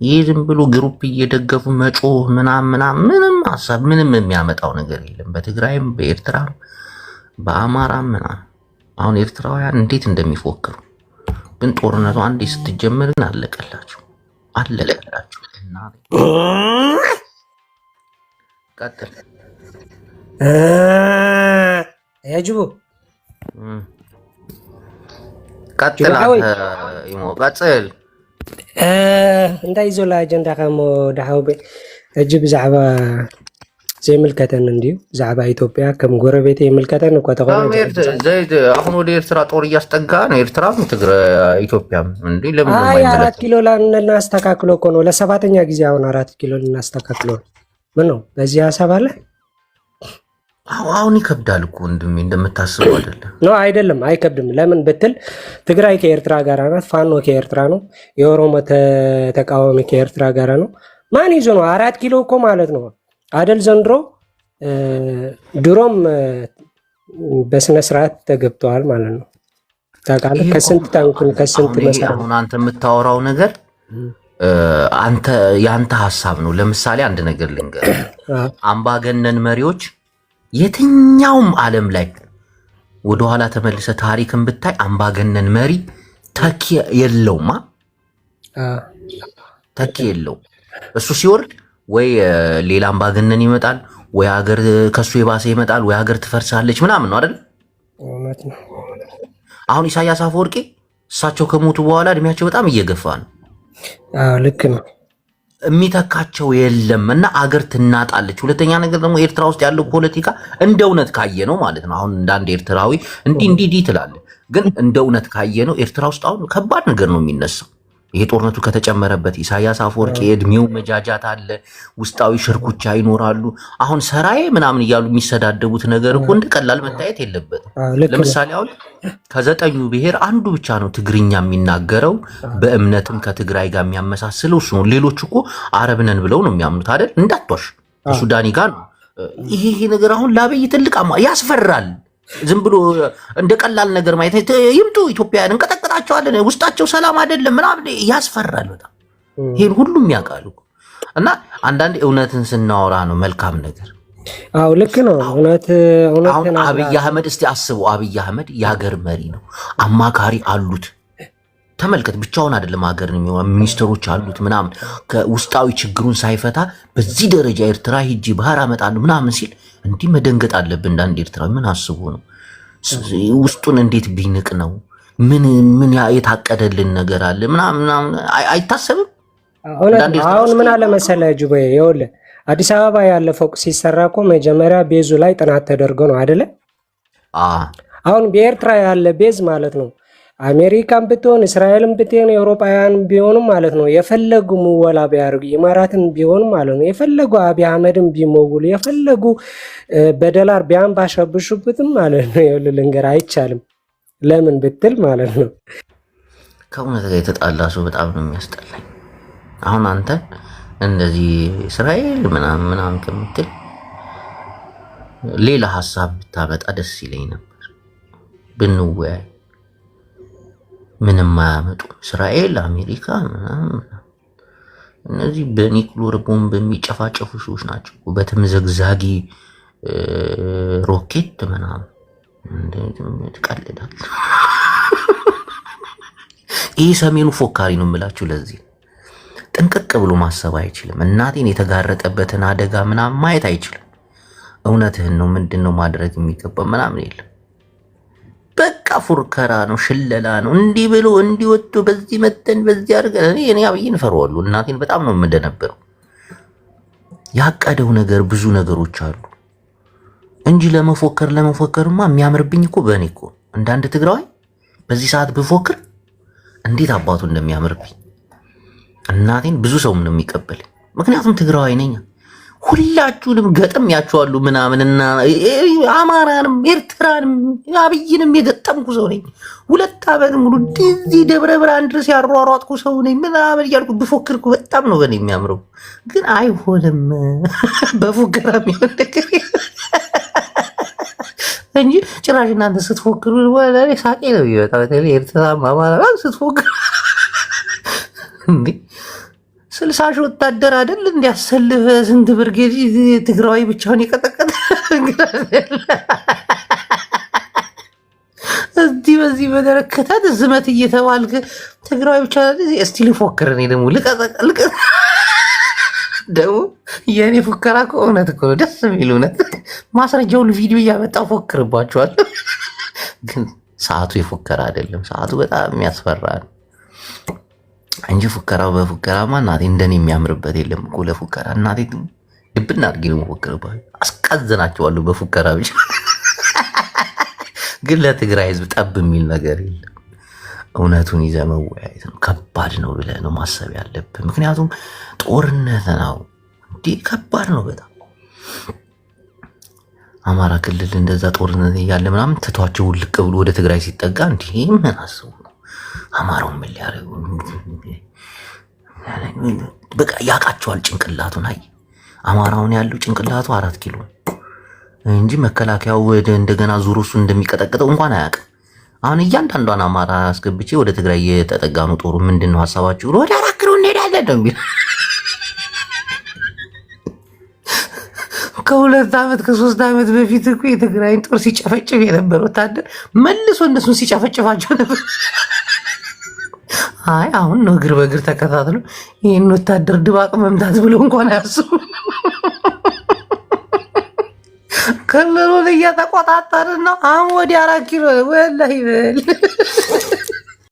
S1: ይህ ዝም ብሎ ግሩፕ እየደገፉ መጮህ ምናምን ምንም ሀሳብ ምንም የሚያመጣው ነገር የለም። በትግራይም በኤርትራም በአማራም ምናምን አሁን ኤርትራውያን እንዴት እንደሚፎክሩ ግን ጦርነቱ አንዴ ስትጀምር ግን አለቀላቸው። ቀጥል
S8: ያጅቡ
S1: ቀጥል ቀጥል
S8: እንታይ ዞላ አጀንዳ ከሞ ዳሃውቤ እጅ ብዛዕባ ዘይምልከተን እንዲሁ ብዛዕባ ኢትዮጵያ ከም ጎረቤት ይምልከተን እኮ ተቆነ
S1: አሁን ወደ ኤርትራ ጦር እያስጠጋ ነው። ኤርትራም ኢትዮጵያም እንዴ ለምን ነው
S8: 4 ኪሎ ልናስተካክሎ እኮ ነው። ለሰባተኛ ጊዜ አሁን 4 ኪሎ ልናስተካክሎ ምን ነው በዚህ ሀሳብ አለ።
S1: አሁን ይከብዳል እኮ ወንድሜ እንደምታስበው አይደለም።
S8: ነው አይደለም፣ አይከብድም። ለምን ብትል ትግራይ ከኤርትራ ጋር ናት፣ ፋኖ ከኤርትራ ነው፣ የኦሮሞ ተቃዋሚ ከኤርትራ ጋር ነው። ማን ይዞ ነው 4 ኪሎ እኮ ማለት ነው አደል? ዘንድሮ ድሮም በስነ ስርዓት ተገብተዋል ማለት ነው። ታውቃለህ? ከስንት ታንኩን ከስንት መሰረት
S1: አሁን አንተ የምታወራው ነገር አንተ ያንተ ሐሳብ ነው። ለምሳሌ አንድ ነገር ልንገር፣ አምባገነን መሪዎች የትኛውም ዓለም ላይ ወደኋላ ተመልሰ ታሪክን ብታይ አምባገነን መሪ ተኪ የለውማ፣ ተኪ የለው። እሱ ሲወርድ ወይ ሌላ አምባገነን ይመጣል፣ ወይ ሀገር ከሱ የባሰ ይመጣል፣ ወይ ሀገር ትፈርሳለች ምናምን ነው አይደል? አሁን ኢሳያስ አፈወርቂ እሳቸው ከሞቱ በኋላ እድሜያቸው በጣም እየገፋ ነው።
S8: ልክ ነው።
S1: የሚተካቸው የለም እና አገር ትናጣለች። ሁለተኛ ነገር ደግሞ ኤርትራ ውስጥ ያለው ፖለቲካ እንደ እውነት ካየ ነው ማለት ነው። አሁን እንዳንድ ኤርትራዊ እንዲህ ትላለህ፣ ግን እንደ እውነት ካየ ነው ኤርትራ ውስጥ አሁን ከባድ ነገር ነው የሚነሳው። ይሄ ጦርነቱ ከተጨመረበት ኢሳያስ አፈወርቂ የእድሜው መጃጃት አለ፣ ውስጣዊ ሽርኩቻ ይኖራሉ። አሁን ሰራዬ ምናምን እያሉ የሚሰዳደቡት ነገር እኮ እንደ ቀላል መታየት የለበትም። ለምሳሌ አሁን ከ9 ብሔር አንዱ ብቻ ነው ትግርኛ የሚናገረው፣ በእምነትም ከትግራይ ጋር የሚያመሳስለው እሱ ነው። ሌሎች እኮ አረብ ነን ብለው ነው የሚያምኑት አይደል? እንዳትዋሽ፣ ከሱዳኒ ጋር ነው። ይሄ ነገር አሁን ለአብይ ትልቅ ያስፈራል። ዝም ብሎ እንደ ቀላል ነገር ማየት ይምጡ ኢትዮጵያውያን እንቀጠቅጣቸዋለን፣ ውስጣቸው ሰላም አይደለም ምናምን ያስፈራል በጣም። ይሄን ሁሉም ያውቃሉ እና አንዳንድ እውነትን ስናወራ ነው መልካም ነገር።
S8: አዎ ልክ ነው።
S1: አሁን አብይ አህመድ እስቲ አስቡ፣ አብይ አህመድ የሀገር መሪ ነው፣ አማካሪ አሉት። ተመልከት፣ ብቻውን አይደለም ሀገርን የሚሆን ሚኒስትሮች አሉት ምናምን። ከውስጣዊ ችግሩን ሳይፈታ በዚህ ደረጃ ኤርትራ ሂጂ ባህር አመጣለሁ ምናምን ሲል እንዲህ መደንገጥ አለብን። እንዳንድ ኤርትራ ምን አስቡ ነው? ውስጡን እንዴት ቢንቅ ነው? ምን የታቀደልን ነገር አለ ምናምን አይታሰብም።
S8: አሁን ምን አለ መሰለህ ጁቤ፣ ይኸውልህ አዲስ አበባ ያለ ፎቅ ሲሰራ እኮ መጀመሪያ ቤዙ ላይ ጥናት ተደርጎ ነው አይደለ? አሁን በኤርትራ ያለ ቤዝ ማለት ነው አሜሪካን ብትሆን እስራኤልን ብትሆን የአውሮፓውያን ቢሆንም ማለት ነው የፈለጉ ሙወላ ቢያርጉ ኢማራትን ቢሆን ማለት ነው የፈለጉ አብይ አህመድን ቢሞውሉ የፈለጉ በዶላር ቢያንባሸብሹበትም ማለት ነው ልንገር አይቻልም። ለምን ብትል ማለት ነው
S1: ከእውነት ጋር የተጣላ ሰው በጣም ነው የሚያስጠላኝ። አሁን አንተ እንደዚህ እስራኤል ምናምን ከምትል ሌላ ሀሳብ ብታመጣ ደስ ይለኝ ነበር ብንወያይ። ምንም አያመጡ እስራኤል አሜሪካ ምናምን እነዚህ በኒኩሌር ቦምብ የሚጨፋጨፉ ሰዎች ናቸው። በተመዘግዛጊ ሮኬት ምናምን ትቀልዳል። ይህ ሰሜኑ ፎካሪ ነው የምላችሁ። ለዚህ ጥንቅቅ ብሎ ማሰብ አይችልም። እናቴን የተጋረጠበትን አደጋ ምናምን ማየት አይችልም። እውነትህን ነው ምንድን ነው ማድረግ የሚገባ ምናምን የለም። በቃ ፉርከራ ነው፣ ሽለላ ነው። እንዲህ ብሎ እንዲወጡ በዚህ መተን በዚህ አድርገን እኔ አብይን እፈራዋለሁ። እናቴን በጣም ነው የምደነበረው። ያቀደው ነገር ብዙ ነገሮች አሉ እንጂ ለመፎከርማ የሚያምርብኝ እኮ በእኔ እኮ እንዳንድ ትግራዋይ በዚህ ሰዓት ብፎክር እንዴት አባቱ እንደሚያምርብኝ እናቴን ብዙ ሰው ነው የሚቀበል። ምክንያቱም ትግራዋይ ነኝ። ሁላችሁንም ገጥም ያችኋሉ ምናምንና አማራንም ኤርትራንም አብይንም የገጠምኩ ሰው ነኝ። 2 ዓመት ሙሉ እዚህ ደብረ ብርሃን ድረስ ያሯሯጥኩ ሰው ነኝ ምናምን እያልኩ ብፎክርኩ በጣም ነው በኔ የሚያምረው። ግን አይሆንም በፉከራ የሚሆን ነገር እንጂ ጭራሽ እናንተ ስትፎክሩ ወላሂ ሳቄ ነው የሚመጣው። በተለይ ኤርትራ አማራ ስትፎክሩ እንዴ 60 ሺህ ወታደር አይደል እንዲያሰልፈ ስንት ብርጌድ ትግራዊ ብቻውን ይቀጠቀጥ እዚህ በዚህ በደረከታት ዝመት እየተባልክ ትግራዊ ብቻ እስቲ ልፎክር እኔ ደግሞ ልቀጠቅልቅ ደግሞ የእኔ ፉከራ እኮ እውነት እኮ ነው ደስ የሚል እውነት ማስረጃውን ቪዲዮ እያመጣው ፎክርባቸዋል። ግን ሰዓቱ የፉከራ አይደለም። ሰዓቱ በጣም የሚያስፈራ ነው እንጂ ፉከራው በፉከራማ እናቴ እንደኔ የሚያምርበት የለም እኮ ለፉከራ እናቴ ድብና አድርጌ ነው ሞክርባቸው አስቀዝናቸዋለሁ በፉከራ ብቻ። ግን ለትግራይ ህዝብ ጠብ የሚል ነገር የለም። እውነቱን ይዘህ መወያየት ነው። ከባድ ነው ብለህ ነው ማሰብ ያለብህ። ምክንያቱም ጦርነት ነው እንዲህ ከባድ ነው በጣም። አማራ ክልል እንደዛ ጦርነት እያለ ምናምን ትቷቸው ውልቅ ብሎ ወደ ትግራይ ሲጠጋ እንዲህ ምን አስቡ ነው? አማራውን ምን ሊያደርጉ በቃ ያውቃቸዋል ጭንቅላቱን። አይ አማራውን ያለው ጭንቅላቱ 4 ኪሎ እንጂ መከላከያው ወደ እንደገና ዙሩ እሱ እንደሚቀጠቅጠው እንኳን አያውቅም። አሁን እያንዳንዷን አማራ አስገብቼ ወደ ትግራይ የተጠጋ ነው ጦሩ ምንድን ነው ሀሳባችሁ ብሎ ወደ 4 ኪሎ እንሄዳለን ነው የሚል። ከ2 ዓመት ከ3 ዓመት በፊት እኮ የትግራይን ጦር ሲጨፈጭፍ የነበረ ወታደር መልሶ እነሱን ሲጨፈጭፋቸው ነበር። አይ አሁን ነው እግር በእግር ተከታትሎ ይህን ወታደር ድባቅ መምታት ብሎ እንኳን አያስቡ። ክልሉን እየተቆጣጠርን ነው። አሁን ወደ 4 ኪሎ ወላሂ በል